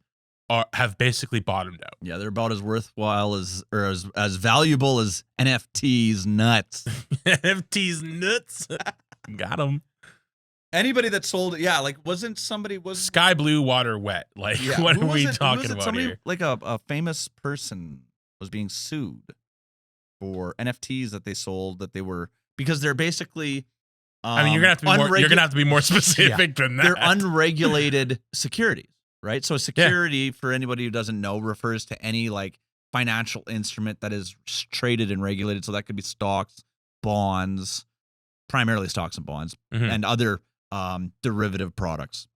have basically bottomed out. Yeah, they're about as worthwhile as valuable as NFTs nuts. NFTs nuts. Got them. Anybody that sold it, like was Sky blue, water wet. Like, what who are was we it? talking about Somebody, here? like a famous person was being sued for NFTs that they sold that they were, because they're basically I mean, you're gonna have to be more specific than that. They're unregulated securities, right? So security, for anybody who doesn't know, refers to any like financial instrument that is traded and regulated. So that could be stocks, bonds, primarily stocks and bonds, Mhm. and other derivative products.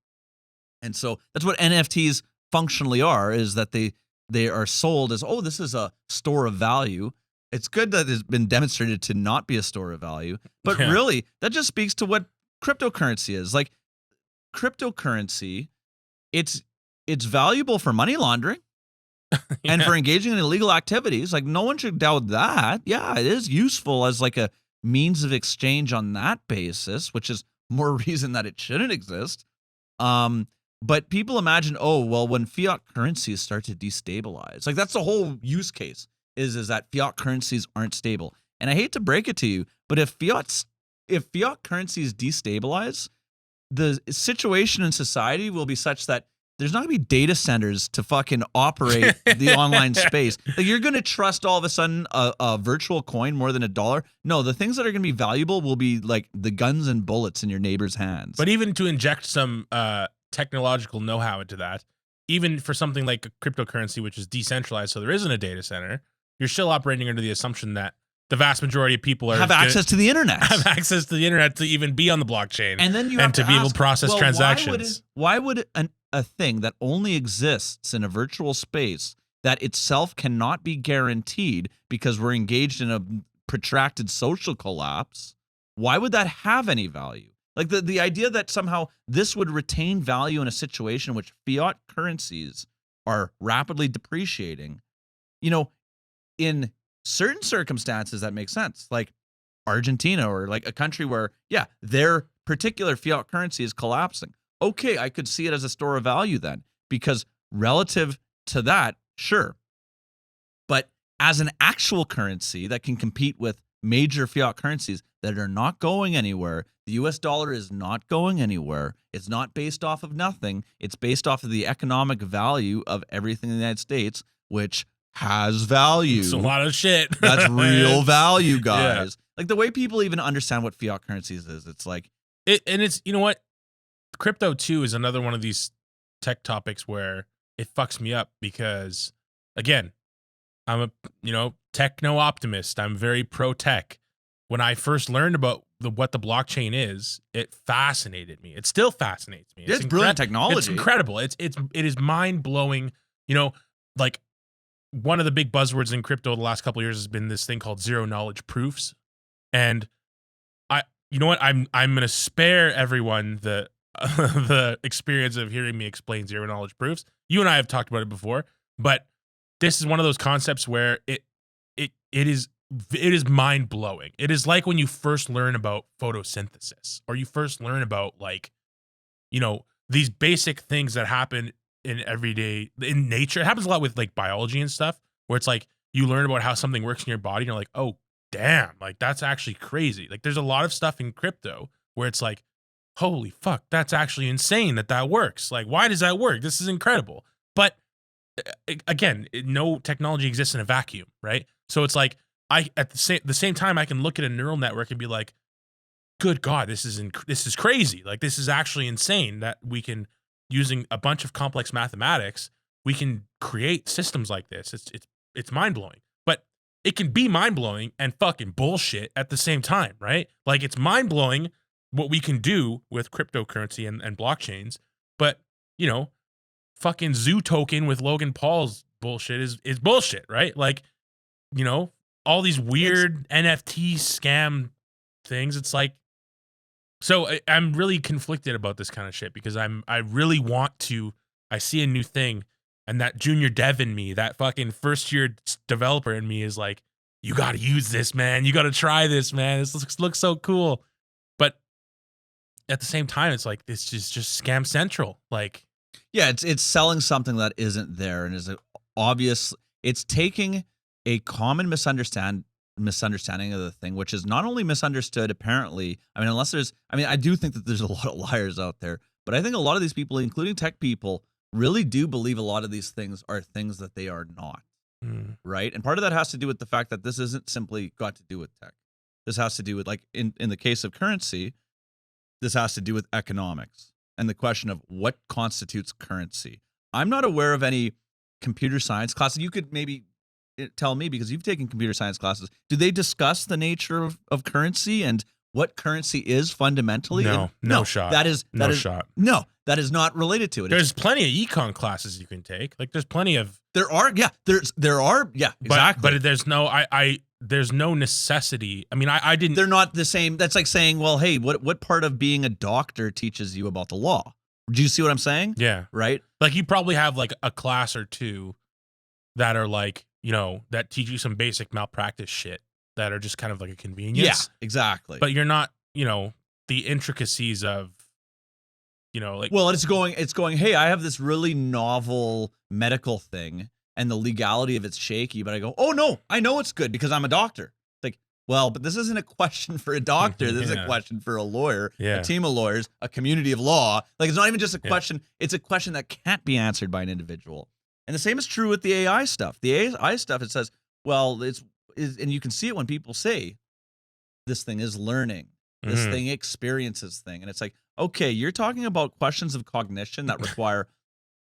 And so that's what NFTs functionally are, is that they are sold as, oh, this is a store of value. it's good that it's been demonstrated to not be a store of value. But Yeah. really, that just speaks to what cryptocurrency is. Like cryptocurrency, it's valuable for money laundering and for engaging in illegal activities. Like no one should doubt that. Yeah, it is useful as like a means of exchange on that basis, which is more reason that it shouldn't exist. But people imagine, oh, well, when fiat currencies start to destabilize, like that's the whole use case is that fiat currencies aren't stable. And I hate to break it to you, but if fiat currencies destabilize, the situation in society will be such that there's not gonna be data centers to fucking operate the online space. Like you're gonna trust all of a sudden a virtual coin more than $1. No, the things that are gonna be valuable will be like the guns and bullets in your neighbor's hands. But even to inject some technological know-how into that, even for something like a cryptocurrency, which is decentralized, so there isn't a data center, you're still operating under the assumption that the vast majority of people have access to the internet. Have access to the internet to even be on the blockchain, and then you and to be able to process well, transactions. Why would a thing that only exists in a virtual space that itself cannot be guaranteed because we're engaged in a protracted social collapse, why would that have any value? Like the idea that somehow this would retain value in a situation in which fiat currencies are rapidly depreciating, in certain circumstances that makes sense, like Argentina or like a country where, yeah, their particular fiat currency is collapsing. Okay, I could see it as a store of value then, because relative to that, sure. But as an actual currency that can compete with major fiat currencies that are not going anywhere, the US dollar is not going anywhere. It's not based off of nothing. It's based off of the economic value of everything in the United States, which has value. It's a lot of shit. That's real value, guys. Yeah. Like the way people even understand what fiat currencies is, it's like and it's, you know what? Crypto too is another one of these tech topics where it fucks me up because, again, I'm a techno optimist. I'm very pro tech. When I first learned about what the blockchain is, it fascinated me. It still fascinates me. It's brilliant technology. It's incredible. It is mind blowing. Like one of the big buzzwords in crypto the last couple of years has been this thing called zero knowledge proofs, and I'm gonna spare everyone the the experience of hearing me explain zero knowledge proofs. You and I have talked about it before, but this is one of those concepts where it is mind blowing. It is like when you first learn about photosynthesis, or you first learn about these basic things that happen in everyday in nature. It happens a lot with like biology and stuff, where it's like you learn about how something works in your body and you're like, oh damn, like that's actually crazy. Like there's a lot of stuff in crypto where it's like, holy fuck, that's actually insane that works. Like, why does that work? This is incredible. But again, no technology exists in a vacuum, right? So it's like at the same time I can look at a neural network and be like, good God, this is crazy. Like this is actually insane that we can, using a bunch of complex mathematics, we can create systems like this. It's mind blowing. But it can be mind blowing and fucking bullshit at the same time, right? Like it's mind blowing what we can do with cryptocurrency and blockchains, but fucking zoo token with Logan Paul's bullshit is bullshit, right? Like, all these weird NFT scam things. It's like, so I'm really conflicted about this kind of shit because I really want to. I see a new thing, and that junior dev in me, that fucking first year developer in me, is like, you got to use this, man. You got to try this, man. This looks so cool. But at the same time, it's like this is just scam central. Like, yeah, it's selling something that isn't there and is obvious. It's taking a common misunderstanding of the thing, which is not only misunderstood, apparently. I mean, I do think that there's a lot of liars out there, but I think a lot of these people, including tech people, really do believe a lot of these things are things that they are not. Right? And part of that has to do with the fact that this isn't simply got to do with tech. This has to do with, like, in the case of currency, this has to do with economics and the question of what constitutes currency. I'm not aware of any computer science classes. You could maybe tell me, because you've taken computer science classes. Do they discuss the nature of currency and what currency is fundamentally? No shot. That is shot. No, that is not related to it. There's plenty of econ classes you can take. Like there's plenty of. There are, exactly. But there's no. there's no necessity. I mean, I didn't. They're not the same. That's like saying, well, hey, what part of being a doctor teaches you about the law? Do you see what I'm saying? Yeah. Right? Like, you probably have like a class or two that are like, you know, that teach you some basic malpractice shit that are just kind of like a convenience. Yeah, exactly. But you're not, you know, the intricacies of, you know, like. Well, it's going, hey, I have this really novel medical thing and the legality of it's shaky, but I go, oh no, I know it's good because I'm a doctor. It's like, well, but this isn't a question for a doctor. This is a question for a lawyer, a team of lawyers, a community of law. Like, it's not even just a question. It's a question that can't be answered by an individual. And the same is true with the AI stuff. The AI stuff, it says, well, and you can see it when people say, this thing is learning. This thing experiences thing. And it's like, okay, you're talking about questions of cognition that require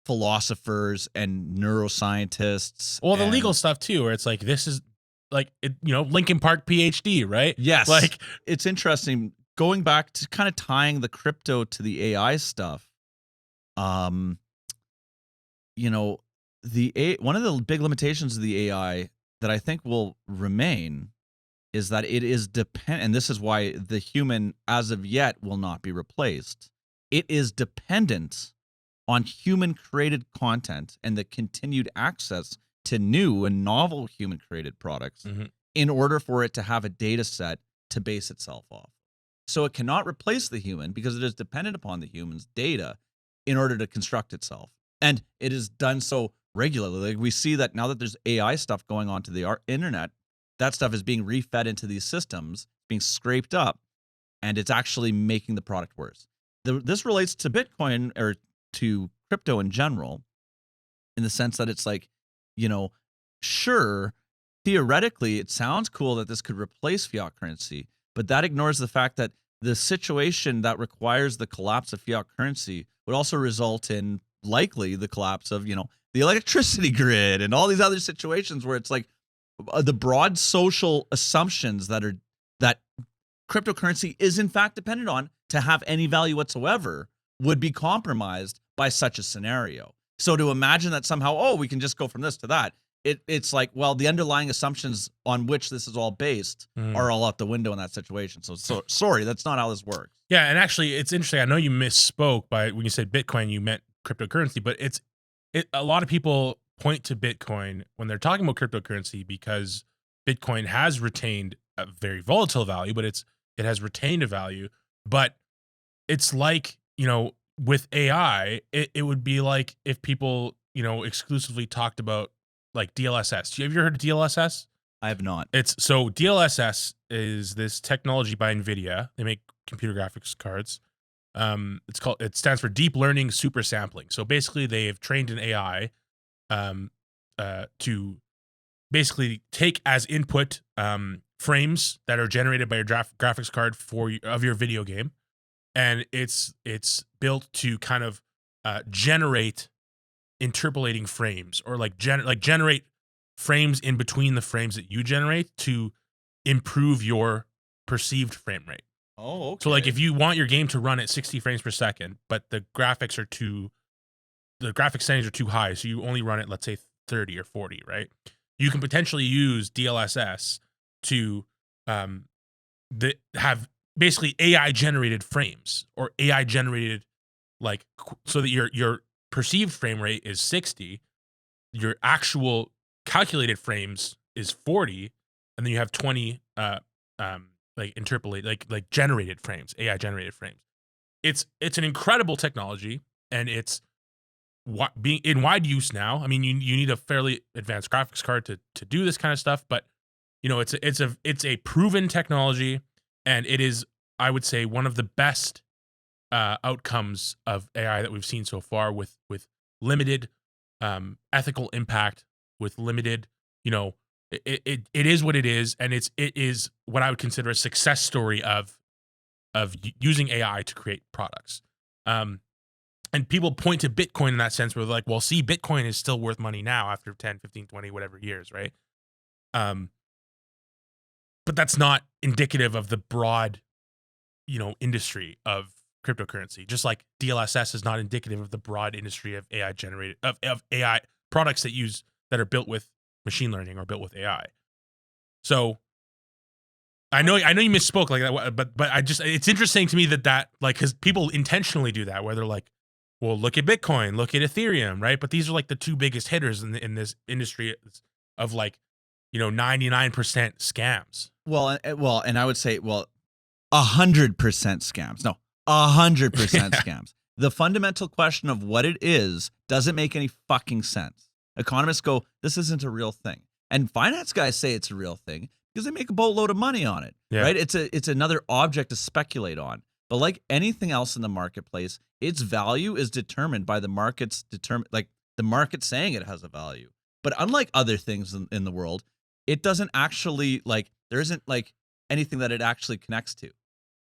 philosophers and neuroscientists. Well, the legal stuff too, where it's like, this is like, you know, Lincoln Park PhD, right? Yes. Like, it's interesting going back to kind of tying the crypto to the AI stuff. You know, one of the big limitations of the AI that I think will remain is that it is dependent, and this is why the human, as of yet, will not be replaced. It is dependent on human-created content and the continued access to new and novel human-created products in order for it to have a data set to base itself off. So it cannot replace the human because it is dependent upon the human's data in order to construct itself. And it is done so regularly. Like, we see that now that there's AI stuff going on to the internet, that stuff is being refed into these systems, being scraped up, and it's actually making the product worse. This relates to Bitcoin or to crypto in general, in the sense that it's like, you know, sure, theoretically, it sounds cool that this could replace fiat currency, but that ignores the fact that the situation that requires the collapse of fiat currency would also result in likely the collapse of, you know, the electricity grid and all these other situations where it's like the broad social assumptions that cryptocurrency is in fact dependent on to have any value whatsoever would be compromised by such a scenario. So to imagine that somehow, oh, we can just go from this to that, it's like, well, the underlying assumptions on which this is all based are all out the window in that situation. So sorry, that's not how this works. yeah, and actually, it's interesting. I know you misspoke by when you said Bitcoin, you meant cryptocurrency, but a lot of people point to Bitcoin when they're talking about cryptocurrency because Bitcoin has retained a very volatile value, but it has retained a value. But it's like, you know, with AI, it would be like if people, you know, exclusively talked about like DLSS. Have you ever heard of DLSS? I have not. So DLSS is this technology by NVIDIA. They make computer graphics cards. It stands for deep learning super sampling. So basically they've trained an AI to basically take as input frames that are generated by your graphics card of your video game, and it's built to kind of generate interpolating frames, or generate frames in between the frames that you generate to improve your perceived frame rate. Oh, okay. So like if you want your game to run at 60 frames per second, but the graphics settings are too high, so you only run it, let's say 30 or 40, right? You can potentially use DLSS to have basically AI generated frames, or AI generated, like, so that your perceived frame rate is 60, your actual calculated frames is 40, and then you have 20 like interpolate, like generated frames, AI generated frames. It's an incredible technology, and it's being in wide use now. I mean, you need a fairly advanced graphics card to do this kind of stuff, but you know, it's a proven technology, and it is, I would say, one of the best outcomes of AI that we've seen so far, with limited ethical impact, with limited, you know, it is what it is, and it is what I would consider a success story of using AI to create products. And people point to Bitcoin in that sense, where they're like, well, see, Bitcoin is still worth money now after 10, 15, 20, whatever years, right? But that's not indicative of the broad, you know, industry of cryptocurrency. Just like DLSS is not indicative of the broad industry of AI generated of AI products that are built with machine learning or built with AI. So I know you misspoke like that, but it's interesting to me that like, because people intentionally do that, where they're like, well, look at Bitcoin, look at Ethereum, right? But these are like the two biggest hitters in this industry of like, 99% scams. Well, and I would say, 100% scams. No, 100% scams. The fundamental question of what it is doesn't make any fucking sense. Economists go, this isn't a real thing. And finance guys say it's a real thing because they make a boatload of money on it, right? It's another object to speculate on. But like anything else in the marketplace, its value is determined by the market's like the market saying it has a value. But unlike other things in the world, it doesn't actually there isn't like anything that it actually connects to,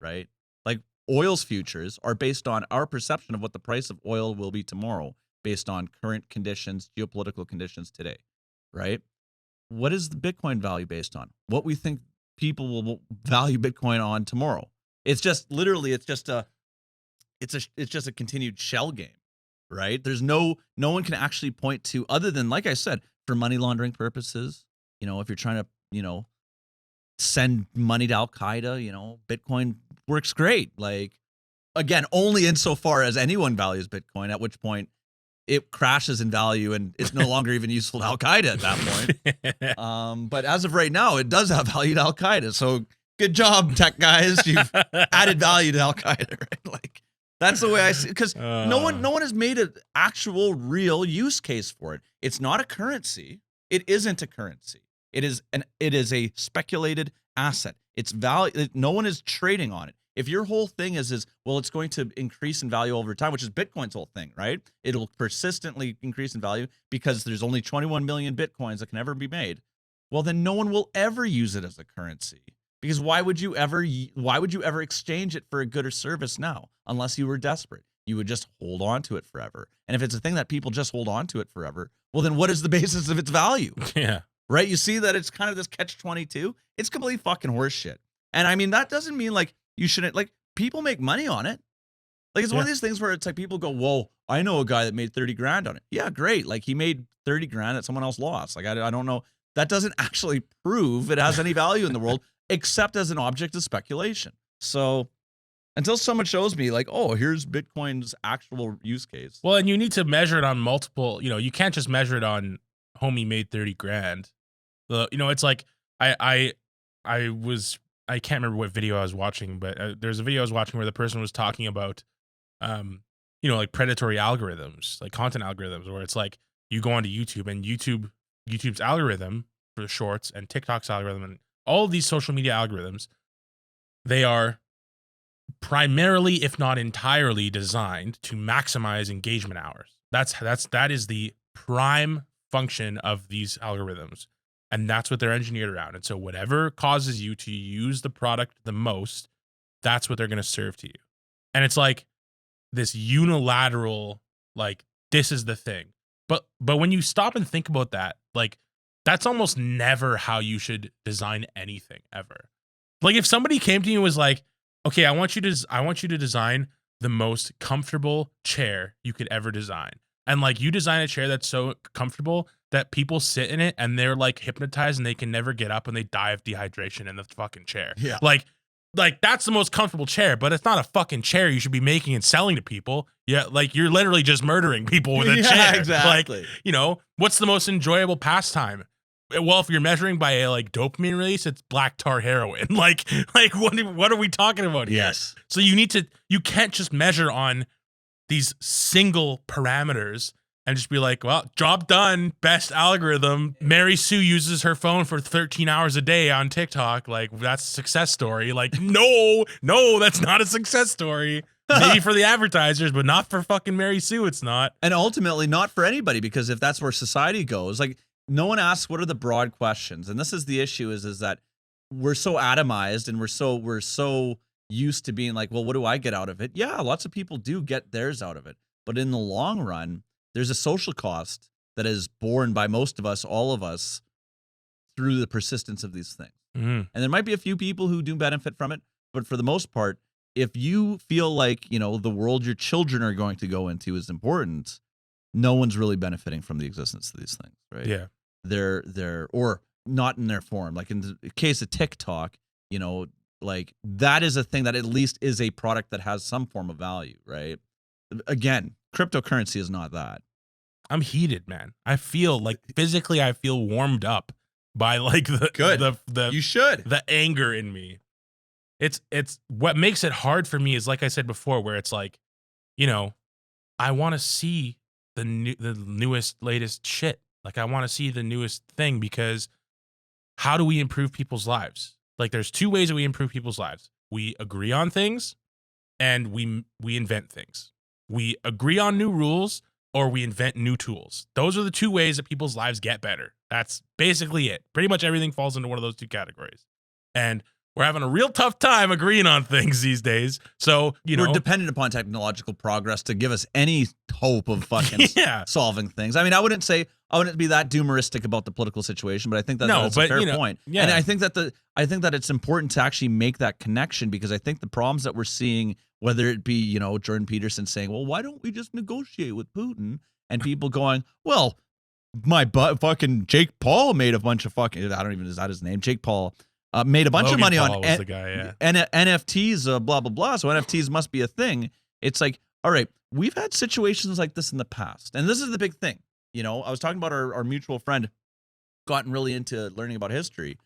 right? Like oil's futures are based on our perception of what the price of oil will be tomorrow based on current conditions, geopolitical conditions today, right? What is the Bitcoin value based on? What we think people will value Bitcoin on tomorrow. It's just literally, it's just a continued shell game, right? There's no one can actually point to, other than, like I said, for money laundering purposes. If you're trying to, send money to Al Qaeda, Bitcoin works great. Like, again, only insofar as anyone values Bitcoin, at which point it crashes in value and it's no longer even useful to Al Qaeda at that point. But as of right now, it does have value to Al Qaeda. So good job, tech guys. You've added value to Al Qaeda, right? Like, that's the way I see it. Because no one has made an actual real use case for it. It's not a currency. It isn't a currency. It is a speculated asset. It's value. No one is trading on it. If your whole thing is well, it's going to increase in value over time, which is Bitcoin's whole thing, right? It'll persistently increase in value because there's only 21 million Bitcoins that can ever be made. Well, then no one will ever use it as a currency, because why would you ever exchange it for a good or service now, unless you were desperate? You would just hold on to it forever. And if it's a thing that people just hold on to it forever, well, then what is the basis of its value? Yeah. Right? You see that it's kind of this catch-22. It's complete fucking horseshit. And I mean, that doesn't mean like you shouldn't, like, people make money on it. Like, it's one of these things where it's like people go, whoa, I know a guy that made 30 grand on it. Yeah, great. Like, he made 30 grand that someone else lost. Like, I don't know. That doesn't actually prove it has any value in the world, except as an object of speculation. So until someone shows me like, oh, here's Bitcoin's actual use case. Well, and you need to measure it on multiple, you can't just measure it on homie made 30 grand. It's like I can't remember what video I was watching, but there's a video I was watching where the person was talking about, like predatory algorithms, like content algorithms, where it's like you go onto YouTube and YouTube's algorithm for the shorts and TikTok's algorithm and all of these social media algorithms, they are primarily, if not entirely, designed to maximize engagement hours. That is the prime function of these algorithms. And that's what they're engineered around. And so whatever causes you to use the product the most, that's what they're going to serve to you. And it's like this unilateral, like, this is the thing. But when you stop and think about that, like, that's almost never how you should design anything ever. Like, if somebody came to you and was like, okay, I want you to design the most comfortable chair you could ever design. And like, you design a chair that's so comfortable that people sit in it and they're like hypnotized and they can never get up and they die of dehydration in the fucking chair. Yeah. Like that's the most comfortable chair, but it's not a fucking chair you should be making and selling to people. Yeah. Like, you're literally just murdering people with a chair. Exactly. Like, what's the most enjoyable pastime? Well, if you're measuring by a like dopamine release, it's black tar heroin. Like what are we talking about here? Yes. So you can't just measure on these single parameters and just be like, well, job done, best algorithm. Mary Sue uses her phone for 13 hours a day on TikTok. Like, that's a success story. Like, no, that's not a success story. Maybe for the advertisers, but not for fucking Mary Sue. It's not. And ultimately not for anybody, because if that's where society goes, like, no one asks what are the broad questions. And this is the issue is that we're so atomized and we're so used to being like, well, what do I get out of it? Yeah, lots of people do get theirs out of it. But in the long run, there's a social cost that is borne by most of us, all of us, through the persistence of these things. Mm-hmm. And there might be a few people who do benefit from it. But for the most part, if you feel like, the world your children are going to go into is important, no one's really benefiting from the existence of these things, right? Yeah. They're or not in their form. Like in the case of TikTok, You know, like that is a thing that at least is a product that has some form of value, right? Again, cryptocurrency is not that. I'm heated, man. I feel like physically, I feel warmed up by like the You should. the anger in me. It's what makes it hard for me is like I said before, where it's like, you know, I want to see the newest, latest shit. Like I want to see the newest thing, because how do we improve people's lives? Like there's two ways that we improve people's lives. We agree on things, and we invent things. We agree on new rules, or we invent new tools. Those are the two ways that people's lives get better. That's basically it. Pretty much everything falls into one of those two categories. And we're having a real tough time agreeing on things these days. So, we're dependent upon technological progress to give us any hope of fucking solving things. I mean, I wouldn't be that doomeristic about the political situation, but I think that's a fair point. Yeah. And I think that it's important to actually make that connection, because I think the problems that we're seeing, whether it be, Jordan Peterson saying, well, why don't we just negotiate with Putin? And people going, well, fucking Jake Paul made a bunch of fucking, I don't even, is that his name? Jake Paul made a bunch Logan of money Paul on was the guy, NFTs, blah, blah, blah. So NFTs must be a thing. It's like, all right, we've had situations like this in the past. And this is the big thing. I was talking about our mutual friend gotten really into learning about history.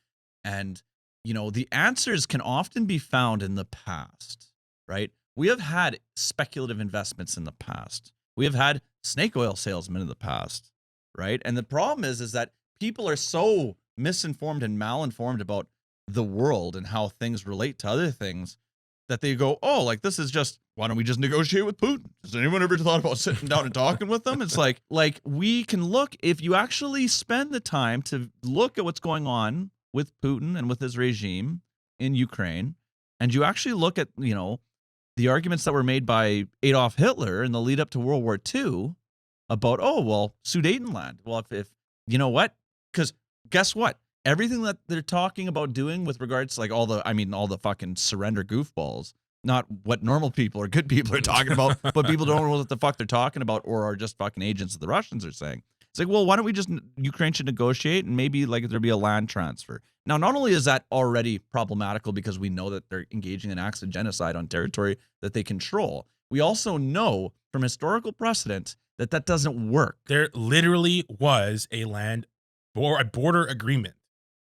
And, the answers can often be found in the past, right? We have had speculative investments in the past. We have had snake oil salesmen in the past, right? And the problem is that people are so misinformed and malinformed about the world and how things relate to other things that they go, oh, like this is just, why don't we just negotiate with Putin? Has anyone ever thought about sitting down and talking with them? It's like we can look, if you actually spend the time to look at what's going on with Putin and with his regime in Ukraine, and you actually look at, the arguments that were made by Adolf Hitler in the lead up to World War II about, oh, well, Sudetenland. Well, if you know what? Because guess what? Everything that they're talking about doing with regards to like all the fucking surrender goofballs, not what normal people or good people are talking about, but people don't know what the fuck they're talking about or are just fucking agents of the Russians are saying. It's like, well, why don't we just, Ukraine should negotiate and maybe like there'd be a land transfer. Now, not only is that already problematical because we know that they're engaging in acts of genocide on territory that they control, we also know from historical precedent that that doesn't work. There literally was a land or a border agreement.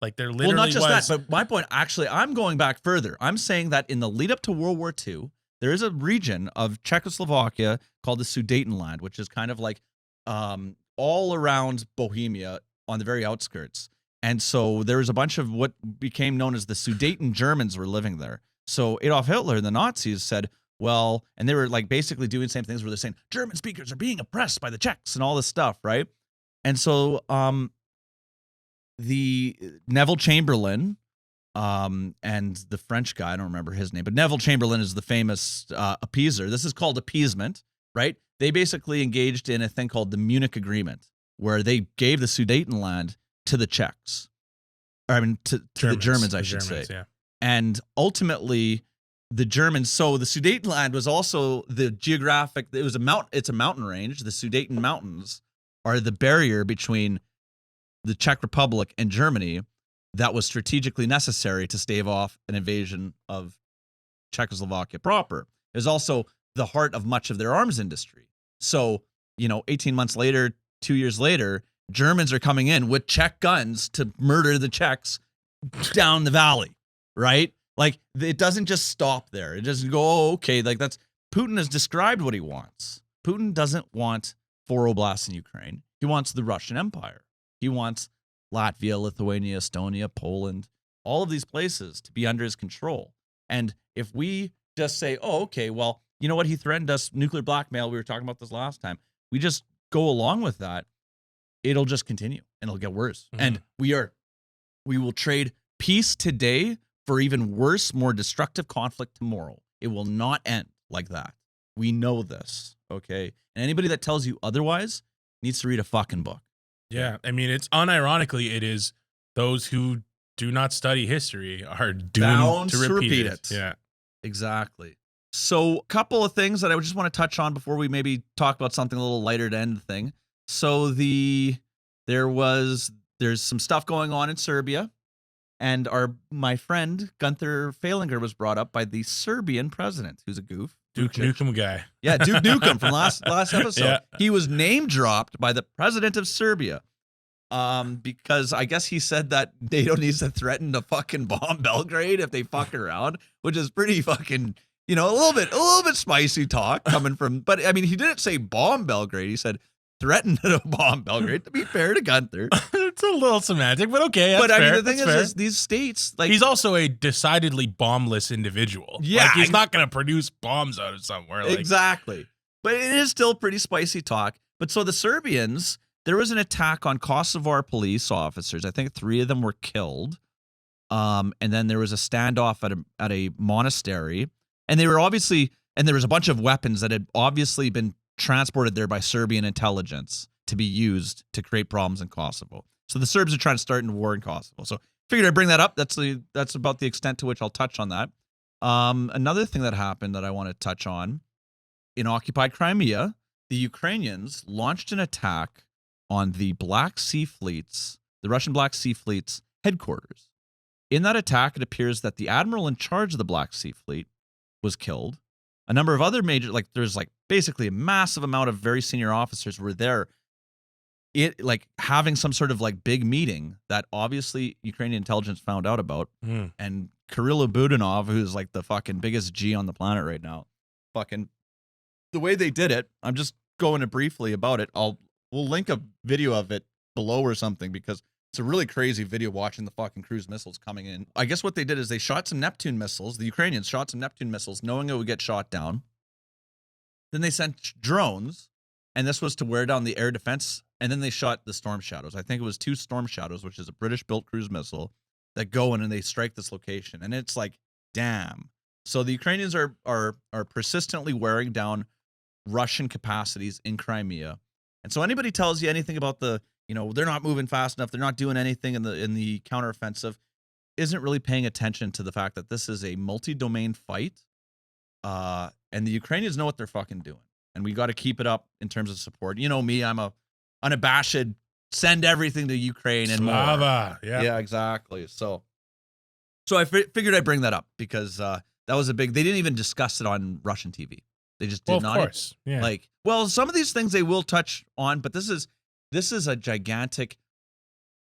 Like there literally well, not just was. that, but my point, actually, I'm going back further. I'm saying that in the lead up to World War II, there is a region of Czechoslovakia called the Sudetenland, which is kind of like all around Bohemia on the very outskirts. And so there was a bunch of what became known as the Sudeten Germans were living there. So Adolf Hitler and the Nazis said, well, and they were like basically doing the same things where they're saying German speakers are being oppressed by the Czechs and all this stuff, right? And so the Neville Chamberlain and the French guy, I don't remember his name, but Neville Chamberlain is the famous appeaser. This is called appeasement, right? They basically engaged in a thing called the Munich Agreement, where they gave the Sudetenland to the Czechs. I mean, to the Germans, I should say. Yeah. And ultimately, the Germans, so the Sudetenland was also the geographic, it's a mountain range. The Sudeten Mountains are the barrier between the Czech Republic and Germany that was strategically necessary to stave off an invasion of Czechoslovakia proper. It was also the heart of much of their arms industry. So, 18 months later, 2 years later, Germans are coming in with Czech guns to murder the Czechs down the valley, right? Like, it doesn't just stop there. It doesn't go, oh, okay, like that's, Putin has described what he wants. Putin doesn't want 4 oblasts in Ukraine. He wants the Russian Empire. He wants Latvia, Lithuania, Estonia, Poland, all of these places to be under his control. And if we just say, oh, okay, well, you know what? He threatened us nuclear blackmail. We were talking about this last time. We just go along with that. It'll just continue and it'll get worse. Mm-hmm. And we will trade peace today for even worse, more destructive conflict tomorrow. It will not end like that. We know this, okay? And anybody that tells you otherwise needs to read a fucking book. Yeah, I mean, it's unironically, it is those who do not study history are doomed to repeat it. Yeah, exactly. So, a couple of things that I just want to touch on before we maybe talk about something a little lighter to end the thing. So, there's some stuff going on in Serbia. And my friend Gunther Falinger was brought up by the Serbian president, who's a goof. Duke Nukem guy. Yeah, Duke Nukem from last episode. Yeah. He was name dropped by the president of Serbia. Because I guess he said that NATO needs to threaten to fucking bomb Belgrade if they fuck around, which is pretty fucking, a little bit spicy talk coming from. But I mean, he didn't say bomb Belgrade. He said threaten to bomb Belgrade. To be fair to Gunther, It's a little semantic, but okay. That's but I fair. mean, the thing That's fair. is these states, like, He's also a decidedly bombless individual. Yeah, Like, he's not going to produce bombs out of somewhere. Like, exactly. But it is still pretty spicy talk. But so the Serbians, there was an attack on Kosovar police officers. I think 3 of them were killed. And then there was a standoff at a monastery. And they were obviously, and there was a bunch of weapons that had obviously been transported there by Serbian intelligence to be used to create problems in Kosovo. So the Serbs are trying to start a war in Kosovo. So figured I'd bring that up. That's about the extent to which I'll touch on that. Another thing that happened that I want to touch on, in occupied Crimea, the Ukrainians launched an attack on the Russian Black Sea Fleet's headquarters. In that attack, it appears that the admiral in charge of the Black Sea Fleet was killed. A number of other major, there's basically a massive amount of very senior officers were there. Having some sort of big meeting that obviously Ukrainian intelligence found out about. And Kirill Budanov, who's the fucking biggest G on the planet right now, the way they did it, I'm just going to briefly about it. We'll link a video of it below or something, because it's a really crazy video watching the fucking cruise missiles coming in. I guess what they did is they shot some Neptune missiles. The Ukrainians shot some Neptune missiles knowing it would get shot down. Then they sent drones, and this was to wear down the air defense. And then they shot the Storm Shadows. I think it was 2 Storm Shadows, which is a British-built cruise missile, that go in and they strike this location. And it's damn. So the Ukrainians are persistently wearing down Russian capacities in Crimea. And so anybody tells you anything about they're not moving fast enough, they're not doing anything in the counteroffensive, isn't really paying attention to the fact that this is a multi-domain fight. And the Ukrainians know what they're fucking doing. And we got to keep it up in terms of support. You know me, I'm a unabashed, send everything to Ukraine and Slava. more. Yeah. Yeah, exactly. So I figured I'd bring that up because that was a big, they didn't even discuss it on Russian TV. They just did not. Of course. Yeah. Some of these things they will touch on, but this is a gigantic,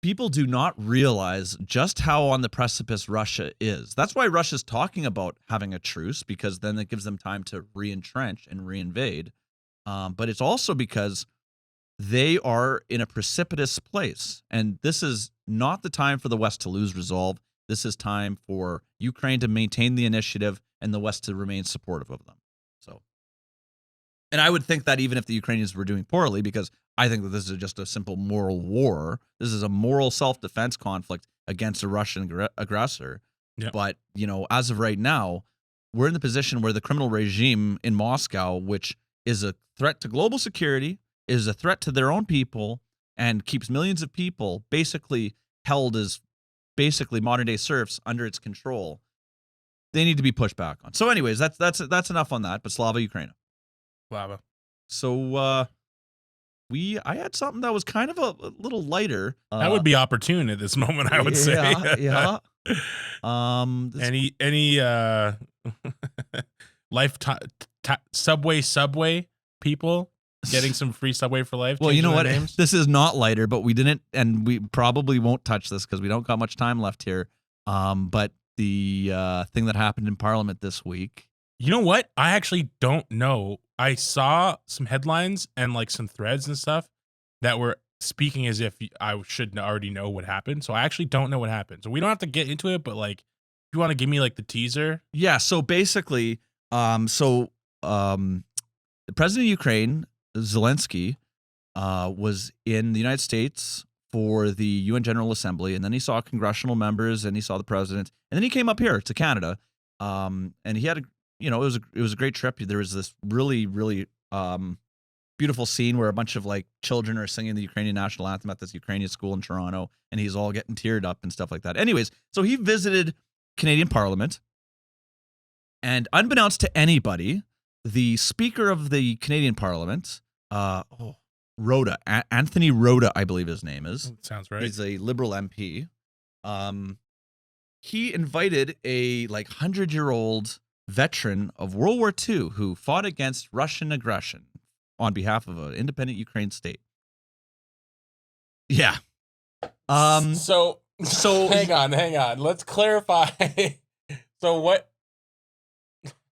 people do not realize just how on the precipice Russia is. That's why Russia's talking about having a truce, because then it gives them time to re-entrench and reinvade. But it's also because they are in a precipitous place. And this is not the time for the West to lose resolve. This is time for Ukraine to maintain the initiative and the West to remain supportive of them. So, and I would think that even if the Ukrainians were doing poorly, because I think that this is just a simple moral war. This is a moral self-defense conflict against a Russian aggressor. Yep. But, as of right now, we're in the position where the criminal regime in Moscow, which is a threat to global security, is a threat to their own people, and keeps millions of people basically held as basically modern day serfs under its control. They need to be pushed back on. So anyways, that's enough on that, but Slava Ukraina. Slava. So I had something that was kind of a little lighter. That would be opportune at this moment, I would say. Yeah. Any lifetime subway people getting some free Subway for life? Well, you know changing what? their names? This is not lighter, but we didn't, and we probably won't touch this because we don't got much time left here. But the thing that happened in Parliament this week. You know what? I actually don't know. I saw some headlines and some threads and stuff that were speaking as if I should already know what happened. So I actually don't know what happened. So we don't have to get into it, but if you want to give me the teaser. Yeah. So basically, the president of Ukraine, Zelensky, was in the United States for the UN General Assembly, and then he saw congressional members, and he saw the president, and then he came up here to Canada, and he had it was a great trip. There was this really, really beautiful scene where a bunch of children are singing the Ukrainian national anthem at this Ukrainian school in Toronto, and he's all getting teared up and stuff like that. Anyways, so he visited Canadian Parliament, and unbeknownst to anybody, the Speaker of the Canadian Parliament, Rhoda, Anthony Rhoda, I believe his name is. Sounds right. He's a Liberal MP. he invited a like 100-year-old veteran of World War II who fought against Russian aggression on behalf of an independent Ukraine state. Yeah. So hang on. Let's clarify. So what?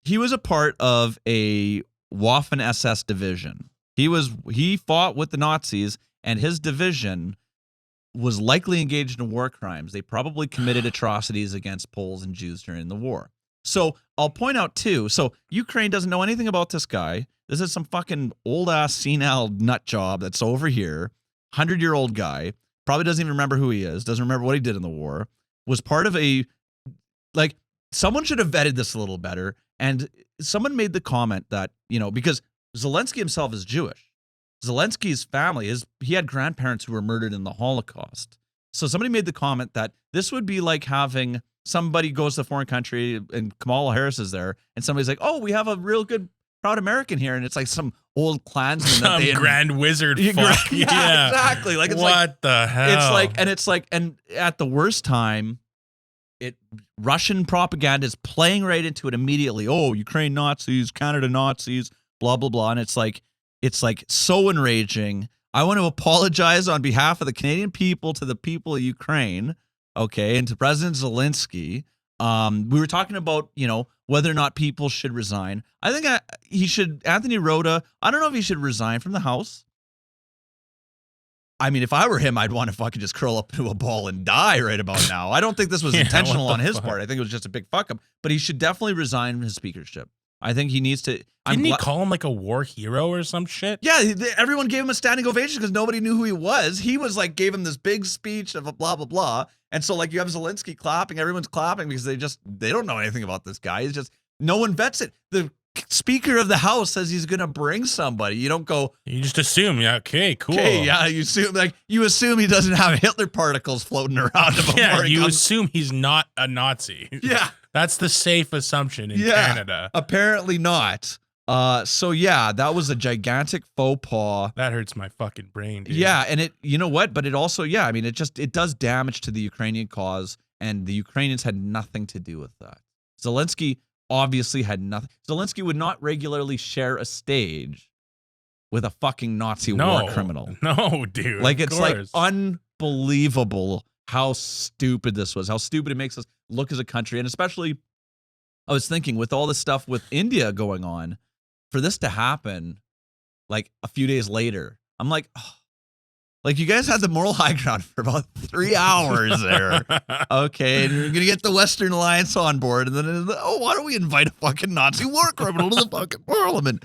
He was a part of a Waffen SS division. He fought with the Nazis, and his division was likely engaged in war crimes. They probably committed atrocities against Poles and Jews during the war. So I'll point out too. So Ukraine doesn't know anything about this guy. This is some fucking old ass senile nut job that's over here. 100-year-old guy. Probably doesn't even remember who he is. Doesn't remember what he did in the war. Was part of a, like, someone should have vetted this a little better. And someone made the comment that, you know, because Zelensky himself is Jewish. Zelensky's family, he had grandparents who were murdered in the Holocaust. So somebody made the comment that this would be like having somebody goes to a foreign country and Kamala Harris is there, and somebody's like, oh, we have a real good, proud American here. And it's like some old Klansman. Some grand wizard fuck. Yeah, exactly. Like, it's what the hell? It's like, and at the worst time, Russian propaganda is playing right into it immediately. Oh, Ukraine Nazis, Canada Nazis, blah, blah, blah. And it's like so enraging. I want to apologize on behalf of the Canadian people to the people of Ukraine, okay, and to President Zelensky. We were talking about, you know, whether or not people should resign. I think he should, Anthony Rota, I don't know if he should resign from the House. I mean, if I were him, I'd want to fucking just curl up into a ball and die right about now. I don't think this was intentional on his part. I think it was just a big fuck up. But he should definitely resign his speakership. I think he needs to. Didn't he call him like a war hero or some shit? Yeah, everyone gave him a standing ovation because nobody knew who he was. He was like, gave him this big speech of a blah, blah, blah. And so like you have Zelensky clapping, everyone's clapping because they don't know anything about this guy. He's just, no one vets it. The Speaker of the House says he's going to bring somebody. You don't go. You just assume, yeah, okay, cool. Okay, yeah, you assume he doesn't have Hitler particles floating around him. Yeah, you assume he's not a Nazi. Yeah. That's the safe assumption in Canada. Apparently not. So yeah, that was a gigantic faux pas. That hurts my fucking brain, dude. Yeah, and you know what? But it also, yeah, I mean, it does damage to the Ukrainian cause, and the Ukrainians had nothing to do with that. Zelensky obviously had nothing. Zelensky would not regularly share a stage with a fucking Nazi war criminal. No, dude. Like, it's like unbelievable how stupid this was, how stupid it makes us look as a country. And especially, I was thinking with all this stuff with India going on, for this to happen like a few days later, I'm like, oh, like, you guys had the moral high ground for about 3 hours there. Okay, and you're going to get the Western Alliance on board. And then, oh, why don't we invite a fucking Nazi war criminal to the fucking parliament?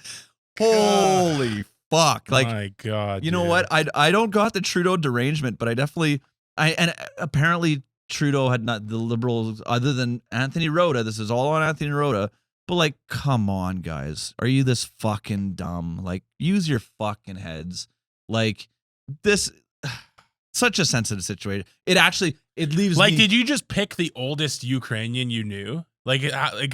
Holy fuck. Like, my God. You know what? I don't got the Trudeau derangement, but I definitely, and apparently Trudeau had not, the Liberals, other than Anthony Rota, this is all on Anthony Rota, but like, come on, guys. Are you this fucking dumb? Like, use your fucking heads. Like, this, such a sensitive situation. It leaves like, me. did you just pick the oldest Ukrainian you knew? Like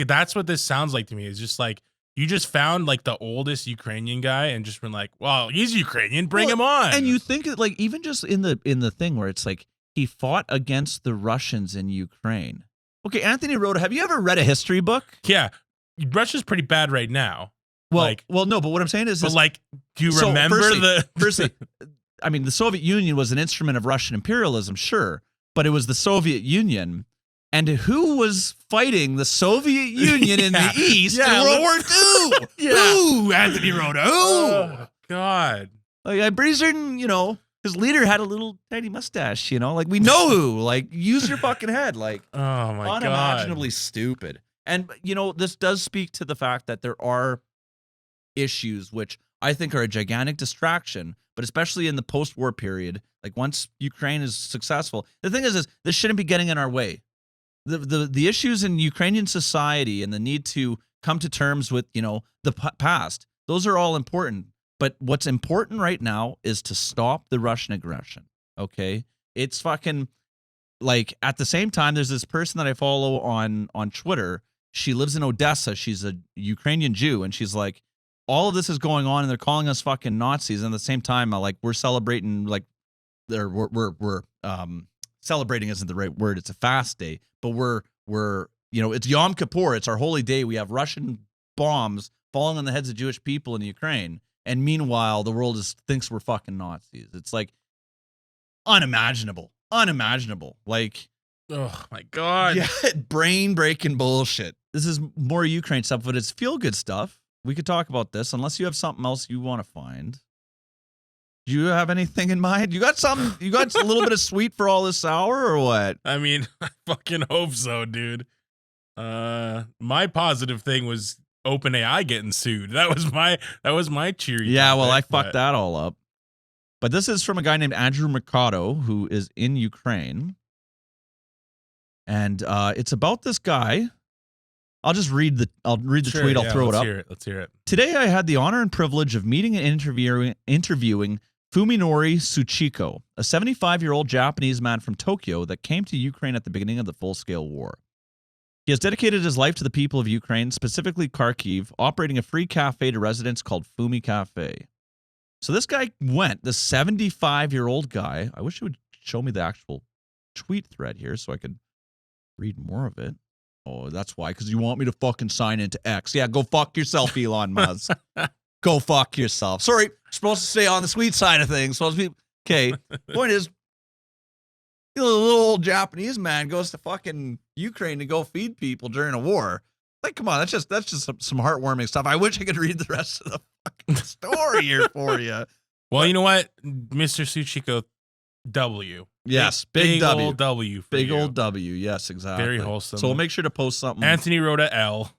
that's what this sounds like to me. It's just like, you just found like the oldest Ukrainian guy and just been like, well, he's Ukrainian, bring him on. And you think that, like, even just in the thing where it's like, he fought against the Russians in Ukraine. Okay, Anthony Rota, have you ever read a history book? Yeah. Russia's pretty bad right now. Well, no, but what I'm saying is, but like, do you remember firstly, I mean, the Soviet Union was an instrument of Russian imperialism, sure, but it was the Soviet Union. And who was fighting the Soviet Union in the East in World War II? Who, Anthony Rota? Who? Oh, God. Like, I'm pretty certain, you know, his leader had a little tiny mustache, you know? Like, we know who. Like, use your fucking head. Like, oh, my God. Unimaginably stupid. And, you know, this does speak to the fact that there are issues which I think are a gigantic distraction, but especially in the post-war period, like once Ukraine is successful, the thing is this shouldn't be getting in our way. The issues in Ukrainian society and the need to come to terms with, you know, the past, those are all important. But what's important right now is to stop the Russian aggression. Okay, it's fucking, like, at the same time, there's this person that I follow on Twitter. She lives in Odessa. She's a Ukrainian Jew, and she's like, all of this is going on, and they're calling us fucking Nazis. And at the same time, like, we're celebrating, like, we're celebrating isn't the right word. It's a fast day, but we're it's Yom Kippur. It's our holy day. We have Russian bombs falling on the heads of Jewish people in Ukraine, and meanwhile, the world thinks we're fucking Nazis. It's like unimaginable. Like, oh my God. yeah, brain breaking bullshit. This is more Ukraine stuff, but it's feel good stuff. We could talk about this unless you have something else you want to find. Do you have anything in mind? You got something? You got a little bit of sweet for all this sour, or what? I mean, I fucking hope so, dude. My positive thing was OpenAI getting sued. That was my cheery. Yeah, well, I topic, fucked that all up. But this is from a guy named Andrew Mercado, who is in Ukraine. And it's about this guy. I'll just read the tweet. I'll throw it up. Let's hear it. Today, I had the honor and privilege of meeting and interviewing Fuminori Tsuchiko, a 75-year-old Japanese man from Tokyo that came to Ukraine at the beginning of the full-scale war. He has dedicated his life to the people of Ukraine, specifically Kharkiv, operating a free cafe to residents called Fumi Cafe. So this guy went, the 75-year-old guy. I wish he would show me the actual tweet thread here so I could read more of it. Oh, that's why, because you want me to fucking sign into X. Yeah, go fuck yourself, Elon Musk. Go fuck yourself. Sorry, supposed to stay on the sweet side of things. Supposed to be okay. Point is, the little old Japanese man goes to fucking Ukraine to go feed people during a war. Like, come on, that's just some heartwarming stuff. I wish I could read the rest of the fucking story here for you. Well, you know what, Mr. Tsuchiko W. Yes, big W. Old W. For Big you. old W. Yes, exactly. Very wholesome. So we'll make sure to post something. Anthony Rhoda L.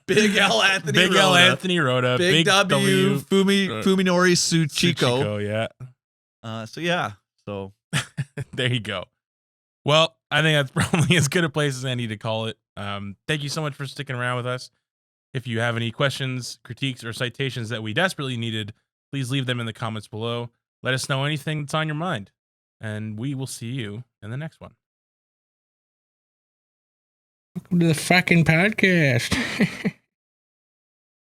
Big L Anthony Big Rhoda. L Anthony Rhoda. Big W. Fuminori Tsuchiko. Yeah. So yeah. So there you go. Well, I think that's probably as good a place as any to call it. Thank you so much for sticking around with us. If you have any questions, critiques, or citations that we desperately needed, please leave them in the comments below. Let us know anything that's on your mind, and we will see you in the next one. Welcome to the fucking podcast.